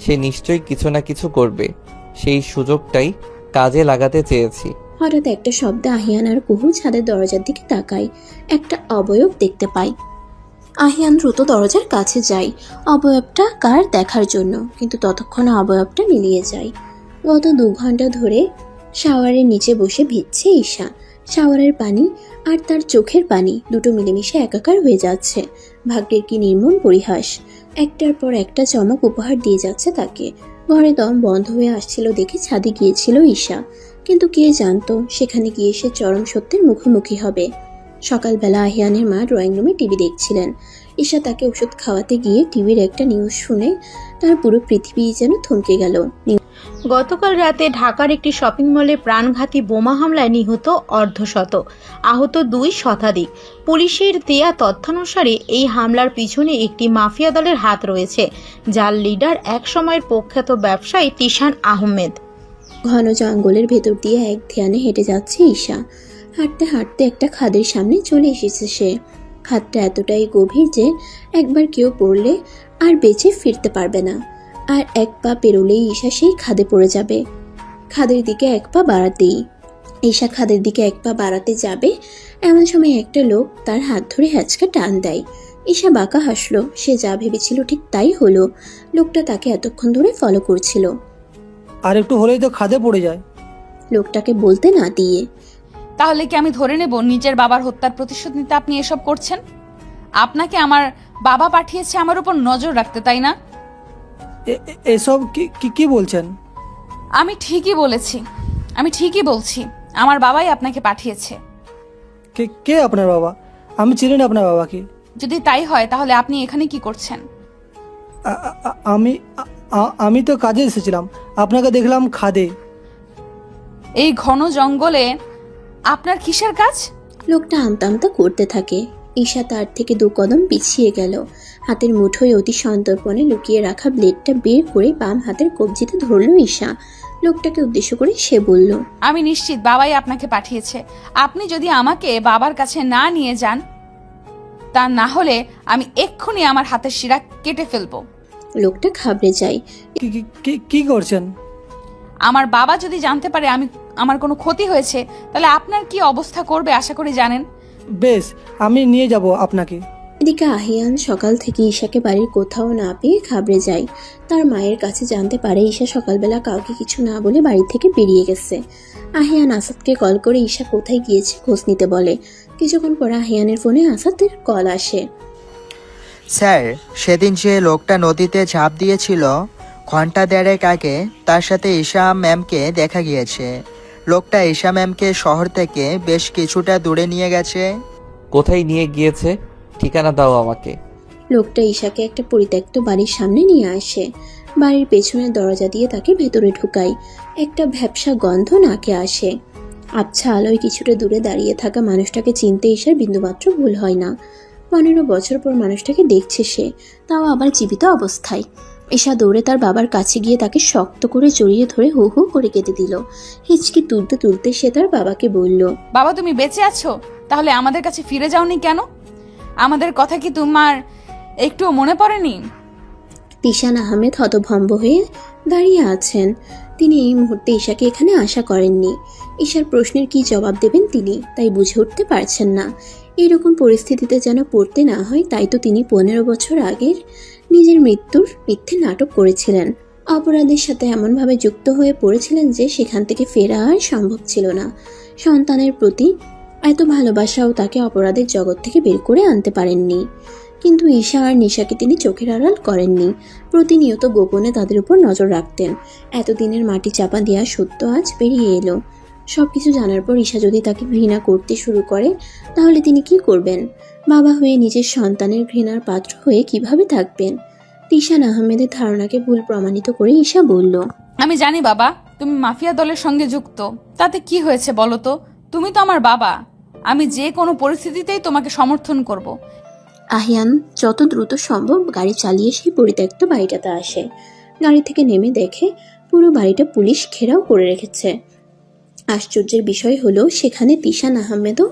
সে নিশ্চয়ই কিছু না কিছু করবে। সেই সুযোগটাই কাজে লাগাতে চেয়েছি। হঠাৎ একটা শব্দে আহিয়ান আর কুহু ছাদের দরজার দিকে তাকায়। একটা অবয়ব দেখতে পায়। আহিয়ান দ্রুত দরজার কাছে যায় অবয়বটা কার দেখার জন্য, কিন্তু ততক্ষণে অবয়বটা মিলিয়ে যায়। গত 2 ঘন্টা ধরে শাওয়ারের নিচে বসে ভিজছে ঈশা। শাওয়ারের পানি আর তার চোখের পানি দুটো মিলেমিশে একাকার হয়ে যাচ্ছে। ভাগ্যের কি নির্মম পরিহাস! একটার পর একটা চমক উপহার দিয়ে যাচ্ছে তাকে। ঘরে দম বন্ধ হয়ে আসছিল দেখে ছাদে গিয়েছিল ঈশা, কিন্তু কে জানতো সেখানে গিয়ে সে চরম সত্যের মুখোমুখি হবে। সকালবেলা আহিয়ানের মা ড্রয়িং রুমে টিভি দেখছিলেন। ঈশা তাকে ওষুধ খাওয়াতে গিয়ে টিভির একটা নিউজ শুনে তার পুরো পৃথিবী যেন থমকে গেল। গতকাল রাতে ঢাকার একটি শপিং মলে প্রাণঘাতী বোমা হামলায় নিহত অর্ধশত, আহত 2 শতাধিক। পুলিশের দেয়া তথ্যানুসারে এই হামলার পিছনে একটি মাফিয়া দলের হাত রয়েছে, যার লিডার একসময়ের প্রখ্যাত ব্যবসায়ী তিশান আহমেদ। ঘন জঙ্গলের ভেতর দিয়ে এক ধ্যানে হেঁটে যাচ্ছে ঈশা। হাঁটতে হাঁটতে একটা খাদের সামনে চলে এসেছে সে। খাদটা এতটাই গভীর যে একবার কেউ পড়লে আর বেঁচে ফিরতে পারবে না। আর এক পা পেরোলেই ঈশা সেই খাদে পড়ে যাবে। খাদের দিকে এক পা বাড়াতেই ঈশা খাদের দিকে এক পা বাড়াতে যাবে, এমন সময় একটা লোক তার হাত ধরে হ্যাঁচকা টান দেয়। ঈশা বাঁকা হাসলো। সে যা ভেবেছিল ঠিক তাই হলো। লোকটা তাকে এতক্ষণ ধরে ফলো করছিল। আর একটু হলেই তো খাদে পড়ে যায়। লোকটাকে বলতে না দিয়ে, তাহলে কি আমি ধরে নেব নিজের বাবার হত্যার প্রতিশোধ নিতে আপনি এসব করছেন? আপনাকে আমার বাবা পাঠিয়েছে আমার উপর নজর রাখতে, তাই না? এসব কি বলছেন? আমি ঠিকই বলছি। আমার বাবাই আপনাকে পাঠিয়েছে। কে আপনার বাবা? আমি চিনি না আপনার বাবাকে। যদি তাই হয় তাহলে আপনি এখানে কি করছেন? আমি তো কাজে এসেছিলাম, আপনাকে দেখলাম খাদে। এই ঘন জঙ্গলে আপনার কিসের কাজ? লোকটা আমতা আমতা করতে থাকে। ঈশা তার থেকে 2 কদম পিছিয়ে গেল। হাতের মুঠোয় অতি সন্তর্পণে লুকিয়ে রাখা ব্লেডটা বের করে বাম হাতের কবজিতে ধরল ঈশা। লোকটাকে উদ্দেশ্য করে সে বলল, আমি নিশ্চিত বাবাই আপনাকে পাঠিয়েছে। আপনি যদি আমাকে বাবার কাছে না নিয়ে যান, তা না হলে আমি এক্ষুনি আমার হাতের শিরা কেটে ফেলবো। লোকটা ঘাবড়ে যায়। কি করছেন? আমার বাবা যদি জানতে পারে আমার কোনো ক্ষতি হয়েছে, তাহলে আপনার কি অবস্থা করবে আশা করি জানেন। বেশ, আমি নিয়ে যাব আপনাকে। এদিকে আহিয়ান সকাল থেকে ঈশাকে বাড়ির কোথাও না পেয়ে ঘাবড়ে যায়। তার মায়ের কাছে জানতে পারে ঈশা সকালবেলা কাউকে কিছু না বলে বাড়ি থেকে বেরিয়ে গেছে। আহিয়ান আসাদকে কল করে ঈশা কোথায় গিয়েছে খোঁজ নিতে বলে। কিছুক্ষণ পরে আহিয়ানের ফোনে আসাদের কল আসে। স্যার, সেদিন যে লোকটা নদীতে ঝাঁপ দিয়েছিল, ঘন্টা 1.5 আগে তার সাথে ঈশা ম্যামকে দেখা গিয়েছে। লোকটা ঈশা ম্যামকে শহর থেকে বেশ কিছুটা দূরে নিয়ে গেছে। কোথায় নিয়ে গিয়েছে? ঠিকানা দাও আমাকে। লোকটা ঈশাকে একটা পরিত্যক্ত বাড়ির সামনে নিয়ে আসে। বাড়ির পেছনের দরজা দিয়ে তাকে ভেতরে ঢুকায়। একটা ভ্যাপসা গন্ধ নাকে আসে। আবছা আলোয় কিছুটা দূরে দাঁড়িয়ে থাকা মানুষটাকে চিনতে ঈশার বিন্দুমাত্র ভুল হয় না। 15 বছর পর মানুষটাকে দেখছে সে, তাও আবার জীবিত অবস্থায়। ঈশা দৌড়ে তার বাবার কাছে গিয়ে তাকে শক্ত করে জড়িয়ে ধরে হু হু করে কেঁদে দিল। হিচকি তুলতে তুলতে সে তার বাবাকে বলল, বাবা তুমি বেঁচে আছো? তাহলে আমাদের কাছে ফিরে যাওনি কেন? আমাদের কথা কি তোমার একটুও মনে পড়েনি? তিশান আহমেদ হতভম্ব হয়ে দাঁড়িয়ে আছেন। তিনি এই মুহূর্তে ঈশাকে এখানে আশা করেননি। ঈশার প্রশ্নের কি জবাব দেবেন তিনি তাই বুঝে উঠতে পারছেন না। এইরকম পরিস্থিতিতে যেন পড়তে না হয়, তাই তো তিনি 15 বছর আগের নিজের মৃত্যুর মিথ্যে নাটক করেছিলেন। অপরাধের সাথে এমনভাবে যুক্ত হয়ে পড়েছিলেন যে সেখান থেকে ফেরা আর সম্ভব ছিল না। সন্তানের প্রতি এত ভালোবাসাও তাকে অপরাধের জগৎ থেকে বের করে আনতে পারেননি। কিন্তু ঈশা আর নিশাকে তিনি চোখের আড়াল করেননি। প্রতিনিয়ত গোপনে তাদের উপর নজর রাখতেন। এতদিনের মাটি চাপা দেওয়া সত্য আজ বেরিয়ে এলো। সবকিছু জানার পর ঈশা যদি তাকে ঘৃণা করতে শুরু করে, তাহলে তিনি কি করবেন? বাবা হয়ে নিজের সন্তানের ঘৃণার পাত্র হয়ে কিভাবে থাকবেন? তিশান আহমেদের ধারণাকে ভুল প্রমাণিত করে ঈশা বলল, আমি জানি বাবা তুমি মাফিয়া দলের সঙ্গে যুক্ত, তাতে কি হয়েছে বলো তো? তুমি তো আমার বাবা। আমি যে কোনো পরিস্থিতিতেই তোমাকে সমর্থন করব। আহিয়ান যত দ্রুত সম্ভব গাড়ি চালিয়ে সেই পরিত্যক্ত বাড়িটাতে আসে। গাড়ি থেকে নেমে দেখে পুরো বাড়িটা পুলিশ ঘেরাও করে রেখেছে। আশ্চর্যের বিষয় হলো সেখানে তিশান আহমেদও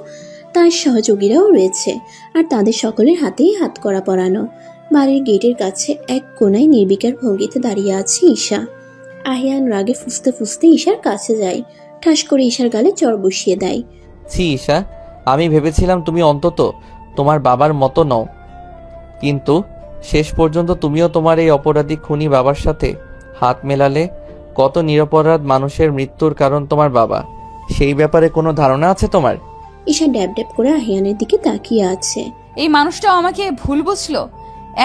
তার সহযোগীরাও রয়েছে, আর তাদের সকলের হাতেই হাতকড়া পরানো। বাড়ির গেটের কাছে এক কোনায় নির্বিকার ভঙ্গিতে দাঁড়িয়ে আছে ঈশা। আহিয়ান রাগে ফুঁসতে ফুঁসতে ঈশার কাছে যায়, ঠাস করে ঈশার গালে চড় বসিয়ে দেয়। ছি ঈশা, আমি ভেবেছিলাম তুমি অন্তত তোমার বাবার মতো নও, কিন্তু শেষ পর্যন্ত তুমিও তোমার এই অপরাধী খুনি বাবার সাথে হাত মেলালে। কত নিরপরাধ মানুষের মৃত্যুর কারণ তোমার বাবা, সেই ব্যাপারে কোনো ধারণা আছে তোমার? ঈশা ড্যাব ড্যাব করে আহিয়ানের দিকে তাকিয়ে আছে। এই মানুষটাও আমাকে ভুল বুঝলো?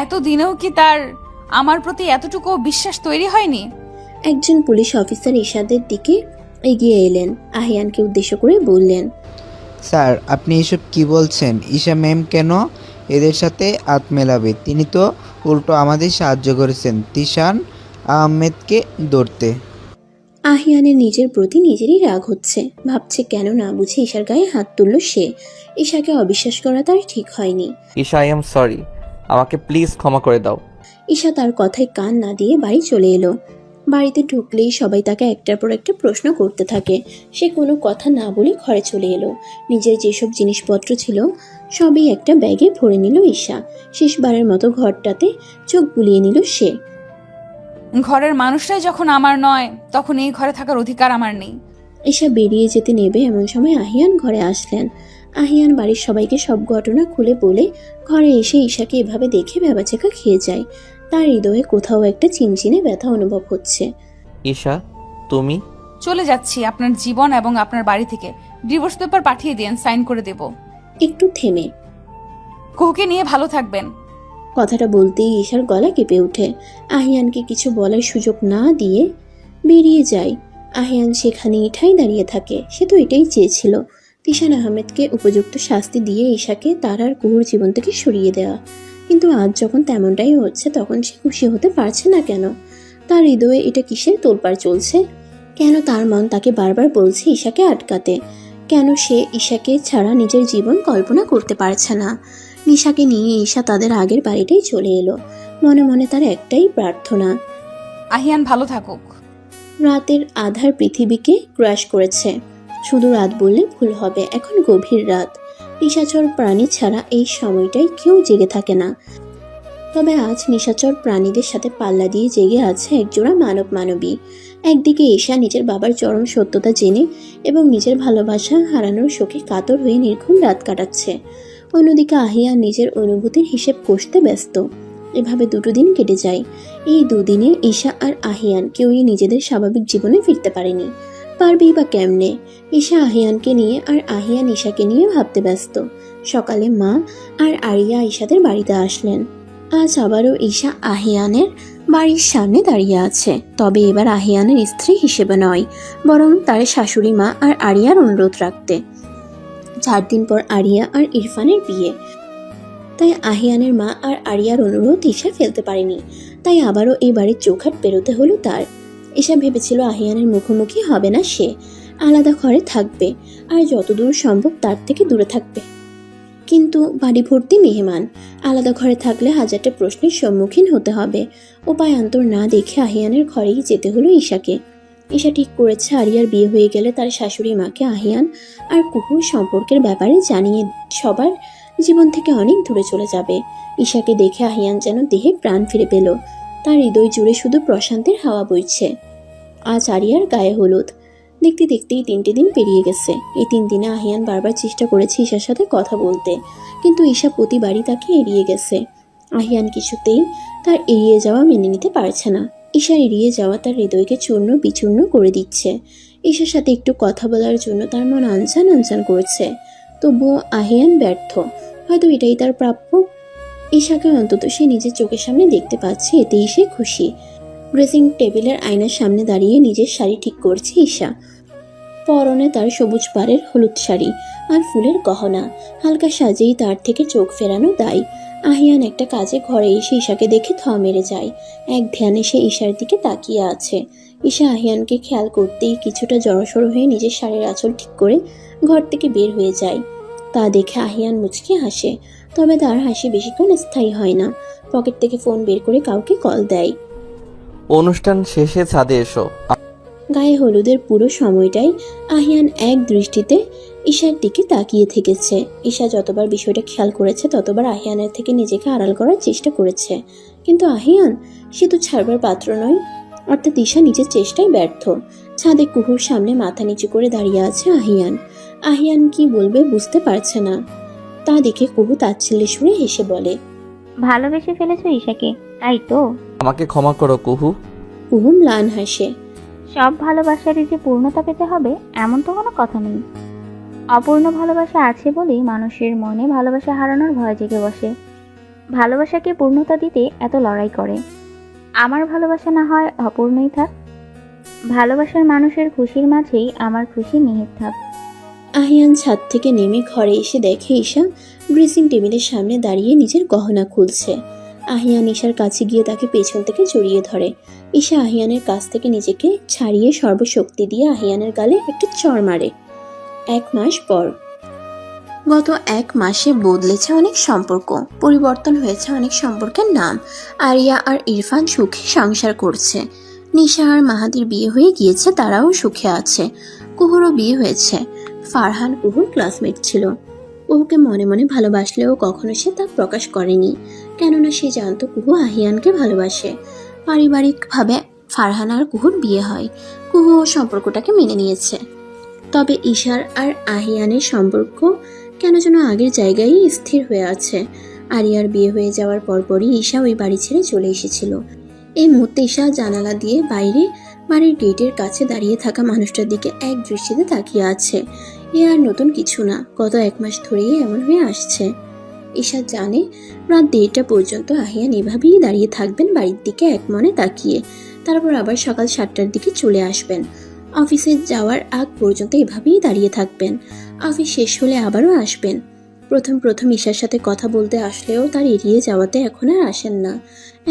এতদিনেও কি তার আমার প্রতি এতটুকু বিশ্বাস তৈরি হয়নি? একজন পুলিশ অফিসার ঈশাদের দিকে এগিয়ে এলেন, আহিয়ানকে উদ্দেশ্য করে বললেন, স্যার আপনি এসব কি বলছেন? ঈশা ম্যাম কেন এদের সাথে হাত মেলাবে? তিনি তো উল্টো আমাদের সাহায্য করেছেন তিশান আহমেদকে ধরতে। আহিয়ানের নিজের প্রতি নিজেরই রাগ হচ্ছে। ভাবছে কেন না বুঝে ঈশার গায়ে হাত তুলল সে। ঈশাকে অবিশ্বাস করা তার ঠিক হয়নি। ঈশা আই এম সরি, আমাকে প্লিজ ক্ষমা করে দাও। ঈশা তার কথায় কান না দিয়ে বাড়ি চলে এলো। বাড়িতে ঢুকলেই সবাই তাকে একটার পর একটা প্রশ্ন করতে থাকে। সে কোনো কথা না বলে ঘরে চলে এলো। নিজের যেসব জিনিসপত্র ছিল সবই একটা ব্যাগে ভরে নিল ঈশা। শেষবারের মতো ঘরটাতে চোখ বুলিয়ে নিল সে। ঘরের মানুষটাই যখন আমার নয়, তখন এই ঘরে থাকার অধিকার আমার নেই। ঈশা বেরিয়ে যেতে নেবে এমন সময় আহিয়ান ঘরে আসলেন। আহিয়ান বাড়ির সবাইকে সব ঘটনা খুলে বলে ঘরে এসে ঈশাকে এভাবে দেখে ভেবাচেকা খেয়ে যায়। তার হৃদয়ে কোথাও একটা চিনচিনে ব্যথা অনুভব হচ্ছে। ঈশা তুমি? চলে যাচ্ছি আপনার জীবন এবং আপনার বাড়ি থেকে। ডিভোর্স পেপার পাঠিয়ে দিন, সাইন করে দেব। একটু থেমে, কুহুকে নিয়ে ভালো থাকবেন। কথাটা বলতেই ঈশার গলা কেঁপে ওঠে। আহিয়ানকে কিছু বলার সুযোগ না দিয়ে বেরিয়ে যায়। আহিয়ান সেখানেই ঠাই দাঁড়িয়ে থাকে। সে তো এটাই চেয়েছিল, তিশান আহমেদকে উপযুক্ত শাস্তি দিয়ে ঈশাকে তার আর কুহুর জীবন থেকে সরিয়ে দেওয়া। কিন্তু আজ যখন তেমনটাই হচ্ছে, তখন সে খুশি হতে পারছে না কেন? তার হৃদয়ে এটা কিসের তোলপাড় চলছে? কেন তার মন তাকে বারবার বলছে ঈশাকে আটকাতে? কেন সে ঈশাকে ছাড়া নিজের জীবন কল্পনা করতে পারছে না? নিশাকে নিয়ে ঈশা তাদের আগের বাড়িটাই চলে এলো। মনে মনে তার একটাই প্রার্থনা, আহিয়ান ভালো থাকুক। রাতের আধার পৃথিবীকে ক্রাশ করেছে। শুধু রাত বললে ভুল হবে, এখন গভীর রাত। নিশাচর প্রাণী ছাড়া এই সময়টাই কেউ জেগে থাকে না। তবে আজ নিশাচর প্রাণীদের সাথে পাল্লা দিয়ে জেগে আছে একজোড়া মানব মানবী। একদিকে ঈশা নিজের বাবার চরম সত্যতা জেনে এবং নিজের ভালোবাসা হারানোর শোকে কাতর হয়ে নির্ঘুম রাত কাটাচ্ছে। অন্যদিকে আহিয়া নিজের অনুভূতির হিসেব কষতে ব্যস্ত। এভাবে দুটো দিন কেটে যায়। এই দুদিনে ঈশা আর আহিয়ান কেউই নিজেদের স্বাভাবিক জীবনে ফিরতে পারেনি। পারবেই বা কেমনে? ঈশা আহিয়ানকে নিয়ে আর আহিয়ান ঈশাকে নিয়ে ভাবতে ব্যস্ত। সকালে মা আর আরিয়া ঈশাদের বাড়িতে আসলেন। আজ আবারও ঈশা আহিয়ানের বাড়ির সামনে দাঁড়িয়ে আছে, তবে এবার আহিয়ানের স্ত্রী হিসেবে নয়, বরং তার শাশুড়ি মা আর আরিয়ার অনুরোধ রাখতে। 4 দিন পর আরিয়া আর ইরফানের বিয়ে, তাই আহিয়ানের মা আর আরিয়ার অনুরোধ ঈশা ফেলতে পারেনি, তাই আবারও এই বাড়ির চৌখাট পেরোতে হলো তার। ঈশা ভেবেছিল আহিয়ানের মুখোমুখি হবে না, সে আলাদা ঘরে থাকবে আর যতদূর সম্ভব তার থেকে দূরে থাকবে। কিন্তু বাড়ি ভর্তি মেহমান, আলাদা ঘরে থাকলে হাজারটা প্রশ্নের সম্মুখীন হতে হবে। উপায়ান্তর না দেখে আহিয়ানের ঘরেই যেতে হলো ঈশাকে। ঈশা ঠিক করেছে আরিয়ার বিয়ে হয়ে গেলে তার শাশুড়ি মাকে আহিয়ান আর কুহুর সম্পর্কের ব্যাপারে জানিয়ে সবার জীবন থেকে অনেক দূরে চলে যাবে। ঈশাকে দেখে আহিয়ান যেন দেহে প্রাণ ফিরে পেল, তার হৃদয় জুড়ে শুধু প্রশান্তির হাওয়া বইছে। আজ আরিয়ার গায়ে হলুদ। দেখতে দেখতেই 3টে দিন পেরিয়ে গেছে। এই 3 দিনে আহিয়ান বারবার চেষ্টা করেছে ঈশার সাথে কথা বলতে, কিন্তু ঈশা প্রতিবারই তাকে এড়িয়ে গেছে। আহিয়ান কিছুতেই তার এড়িয়ে যাওয়া মেনে নিতে পারছে না। ঈশার এড়িয়ে যাওয়া তার হৃদয়কে চূর্ণ বিচূর্ণ করে দিচ্ছে। ঈশার সাথে একটু কথা বলার জন্য তার মন আনচান আনচান করছে, তবুও আহিয়ান ব্যর্থ। হয়তো এটাই তার প্রাপ্য। ঈশাকে অন্তত সে নিজের চোখের সামনে দেখতে পাচ্ছে, এতেই সে খুশি। ড্রেসিং টেবিলের আয়নার সামনে দাঁড়িয়ে নিজের শাড়ি ঠিক করছে ঈশা। পরনে তার সবুজ পাড়ের হলুদ শাড়ি আর ফুলের গহনা, হালকা সাজেই তার থেকে চোখ ফেরানো দায়। আহিয়ান একটা কাজে ঘরে এসে ঈশাকে দেখে থ মেরে যায়। এক ধ্যানে সে ঈশার দিকে তাকিয়ে আছে। ঈশা আহিয়ানকে খেয়াল করতেই কিছুটা জড়সড় হয়ে নিজের শাড়ির আঁচল ঠিক করে ঘর থেকে বের হয়ে যায়। তা দেখে আহিয়ান মুচকি হাসে, তবে তার হাসি বেশিক্ষণ স্থায়ী হয় না। পকেট থেকে ফোন বের করে কাউকে কল দেয়। অনুষ্ঠান শেষে ছাদে এসো। গায়ে হলুদের পুরো সময়টাই আহিয়ান এক দৃষ্টিতে ঈশার দিকে তাকিয়ে থেকেছে। ঈশা যতবার বিষয়টা খেয়াল করেছে ততবার আহিয়ানের থেকে নিজেকে আড়াল করার চেষ্টা করেছে, কিন্তু আহিয়ান সে তো ছাড়বার পাত্র নয়। অর্থাৎ ঈশা নিজের চেষ্টায় ব্যর্থ। ছাদে কুহুর সামনে মাথা নিচু করে দাঁড়িয়ে আছে আহিয়ান। আহিয়ান কি বলবে বুঝতে পারছে না। তা দেখে কুহু তাচ্ছিল্যের সুরে হেসে বলে, ভালোবেসে ফেলেছো ঈশাকে, তাই তো? আমাকে ক্ষমা করো কুহু। কুহু ম্লান হাসে। সব ভালোবাসারই যে পূর্ণতা পেতে হবে এমন তো কোনো কথা নেই। অপূর্ণ ভালোবাসা আছে বলেই মানুষের মনে ভালোবাসা হারানোর ভয় জেগে বসে। ভালোবাসাকে পূর্ণতা দিতে এত লড়াই করে। আমার ভালোবাসা না হয় অপূর্ণই থাক, ভালোবাসার মানুষের খুশির মাঝেই আমার খুশি নিহিত থাক। আহিয়ান ছাদ থেকে নেমে ঘরে এসে দেখে ঈশা ড্রেসিং টেবিলের সামনে দাঁড়িয়ে নিজের গহনা খুলছে। আহিয়ান ঈশার কাছে গিয়ে তাকে পেছন থেকে জড়িয়ে ধরে। ঈশা আহিয়ানের কাছ থেকে নিজেকে ছাড়িয়ে সর্বশক্তি দিয়ে আহিয়ানের গালে একটা চড় মারে। 1 মাস পর। গত 1 মাসে বদলেছে অনেক সম্পর্ক, পরিবর্তন হয়েছে অনেক সম্পর্কের নাম। আরিয়া আর ইরফান সুখে সংসার করছে। নিশা আর মাহাদির বিয়ে হয়ে গিয়েছে, তারাও সুখে আছে। কুহুরও বিয়ে হয়েছে। ফারহান কুহুর ক্লাসমেট ছিল। কুহুকে মনে মনে ভালোবাসলেও কখনো সে তা প্রকাশ করেনি, কেননা সে জানতো কুহু আহিয়ানকে ভালোবাসে। পারিবারিকভাবে ফারহান আর কুহুর বিয়ে হয়। কুহু সম্পর্কটাকে মেনে নিয়েছে। তবে ঈশার আর আহিয়ানের সম্পর্ক কেন যেন আগের জায়গায় স্থির হয়ে আছে। আরিয়ার বিয়ে হয়ে যাওয়ার পরপরই ঈশা ওই বাড়ি ছেড়ে চলে এসেছিল। এই মুহূর্তে ঈশা জানালা দিয়ে বাইরে বাড়ির গেটের কাছে দাঁড়িয়ে থাকা মানুষটার দিকে এক দৃষ্টিতে তাকিয়ে আছে। এ আর নতুন কিছু না, গত 1 মাস ধরেই এমন হয়ে আসছে। ঈশা জানে রাত 1:30 পর্যন্ত আহিয়ান এভাবেই দাঁড়িয়ে থাকবেন বাড়ির দিকে এক মনে তাকিয়ে, তারপর আবার সকাল 7টার দিকে চলে আসবেন। অফিসে যাওয়ার আগ পর্যন্ত এভাবেই দাঁড়িয়ে থাকবেন। অফিস শেষ হলে আবারও আসবেন। প্রথম ঈশার সাথে কথা বলতে আসলেও তার এড়িয়ে যাওয়াতে এখন আর আসেন না।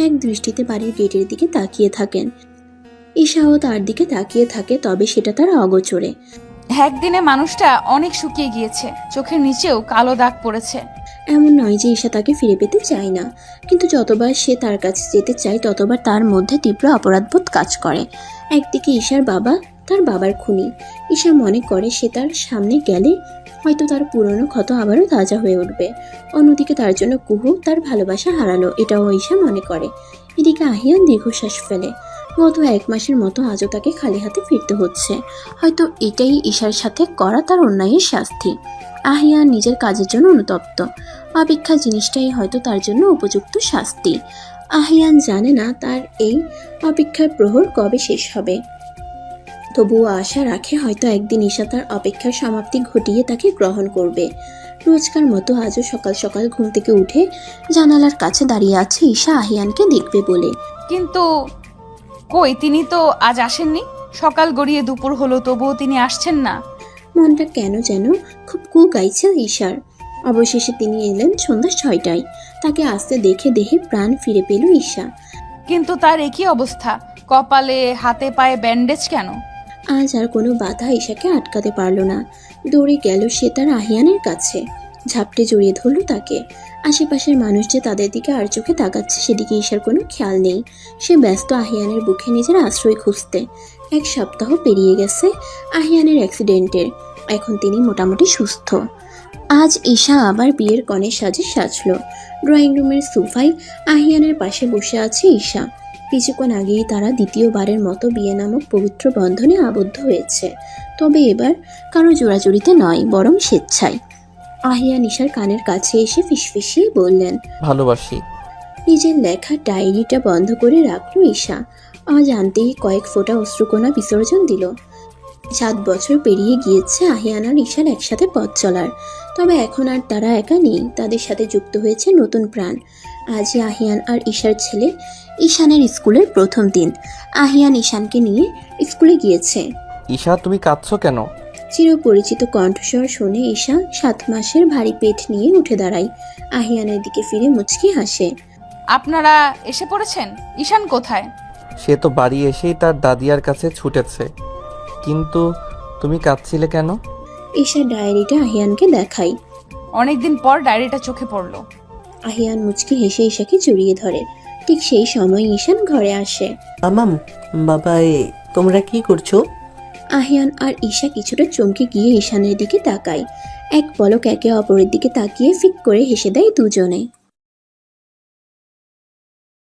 এক দৃষ্টিতে বাড়ির গেটের দিকে তাকিয়ে থাকেন। ঈশাও তার দিকে তাকিয়ে থাকে, তবে সেটা তার অগোচরে। একদিনে মানুষটা অনেক শুকিয়ে গিয়েছে, চোখের নিচেও কালো দাগ পড়েছে। এমন নয় যে ঈশা তাকে ফিরে পেতে চায় না, কিন্তু যতবার সে তার কাছে যেতে চায় ততবার তার মধ্যে তীব্র অপরাধবোধ কাজ করে। একদিকে ঈশার বাবা তার বাবার খুনি। ঈশা মনে করে সে তার সামনে গেলে হয়তো তার পুরনো ক্ষত আবারও তাজা হয়ে উঠবে। অন্যদিকে তার জন্য কুহু তার ভালোবাসা হারালো, এটাও ঈশা মনে করে। এদিকে আহিয়ান দীর্ঘশ্বাস ফেলে। গত 1 মাসের মতো আজও তাকে খালি হাতে ফিরতে হচ্ছে। হয়তো এটাই ঈশার সাথে করা তার অন্যায়ের শাস্তি। আহিয়ান নিজের কাজের জন্য অনুতপ্ত। অপেক্ষা জিনিসটাই হয়তো তার জন্য উপযুক্ত শাস্তি। আহিয়ান জানে না তার এই অপেক্ষার প্রহর কবে শেষ হবে, তবুও আশা রাখে হয়তো একদিন ঈশা তার অপেক্ষার সমাপ্তি ঘটিয়ে তাকে গ্রহণ করবে। রোজকার মতো আজও সকাল সকাল ঘুম থেকে উঠে জানালার কাছে দাঁড়িয়ে আছে ঈশা আহিয়ানকে দেখবে বলে। কিন্তু কই, তিনি তো আজ আসেননি। সকাল গড়িয়ে দুপুর হলো, তবুও তিনি আসছেন না। মনটা কেন যেন খুব কু গাইছে ঈশার। অবশেষে তিনি এলেন সন্ধ্যা 6টায়। তাকে আসতে দেখে দেহে প্রাণ ফিরে পেল ঈশা। কিন্তু তার একই অবস্থা, কপালে হাতে পায়ে ব্যান্ডেজ কেন? আজ আর কোনো বাধা ঈশাকে আটকাতে পারল না। দৌড়ে গেল সে তার আহিয়ানের কাছে, ঝাপটে জড়িয়ে ধরল তাকে। আশেপাশের মানুষ যে তাদের দিকে আর চোখে তাকাচ্ছে সেদিকে ঈশার কোনো খেয়াল নেই। সে ব্যস্ত আহিয়ানের বুকে নিজের আশ্রয় খুঁজতে। 1 সপ্তাহ পেরিয়ে গেছে আহিয়ানের অ্যাক্সিডেন্টের। এখন তিনি মোটামুটি সুস্থ। আজ ঈশা আবার বিয়ের কনের সাজে সাজল। ড্রয়িং রুমের সোফায় আহিয়ানের পাশে বসে আছে ঈশা। কিছুক্ষণ আগেই তারা দ্বিতীয়বারের মতো বিয়ে নামক পবিত্র বন্ধনে আবদ্ধ হয়েছে। তবে এবার কারো জোড়াজুড়িতে নয়, বরং স্বেচ্ছায়। আহিয়ান ঈশার কানের কাছে এসে ফিসফিসিয়ে বললেন, ভালোবাসি। নিজের লেখা ডায়েরিটা বন্ধ করে রাখলো ঈশা। অজান্তেই কয়েক ফোঁটা অশ্রুকণা বিসর্জন দিল। 7 বছর পেরিয়ে গিয়েছে আহিয়ান আর ঈশার একসাথে পথ চলার। তবে এখন আর তারা একা নেই, তাদের সাথে যুক্ত হয়েছে নতুন প্রাণ। আজই আহিয়ান আর ঈশার ছেলে ঈশানের স্কুলের প্রথম দিন। আহিয়ান ঈশানকে নিয়ে স্কুলে গিয়েছে। ঈশা, তুমি কাঁদছো কেন? চিরপরিচিত কণ্ঠস্বর শুনে ঈশা 7 মাসের ভারী পেট নিয়ে উঠে দাঁড়ায়। আহিয়ানের দিকে ফিরে মুচকি হাসে। আপনারা এসে পড়েছেন? ঈশান কোথায়? সে তো বাড়ি এসেই তার দাদিয়ার কাছে ছুটেছে। কিন্তু তুমি কাঁদছিলে কেন? ঈশা ডায়েরিটা আহিয়ানকে দেখায়। অনেকদিন পর ডায়েরিটা চোখে পড়লো। আহিয়ান মুচকি হেসে ঈশাকে জড়িয়ে ধরে। ঠিক সেই সময় ঈশান ঘরে আসে। মামাম, বাবা, তোমরা কি করছো? আহিয়ান আর ঈশা কিছুটা চমকে গিয়ে ঈশানের দিকে তাকায়। এক পলক একে অপরের দিকে তাকিয়ে ফিক করে হেসে দেয় দুজনে।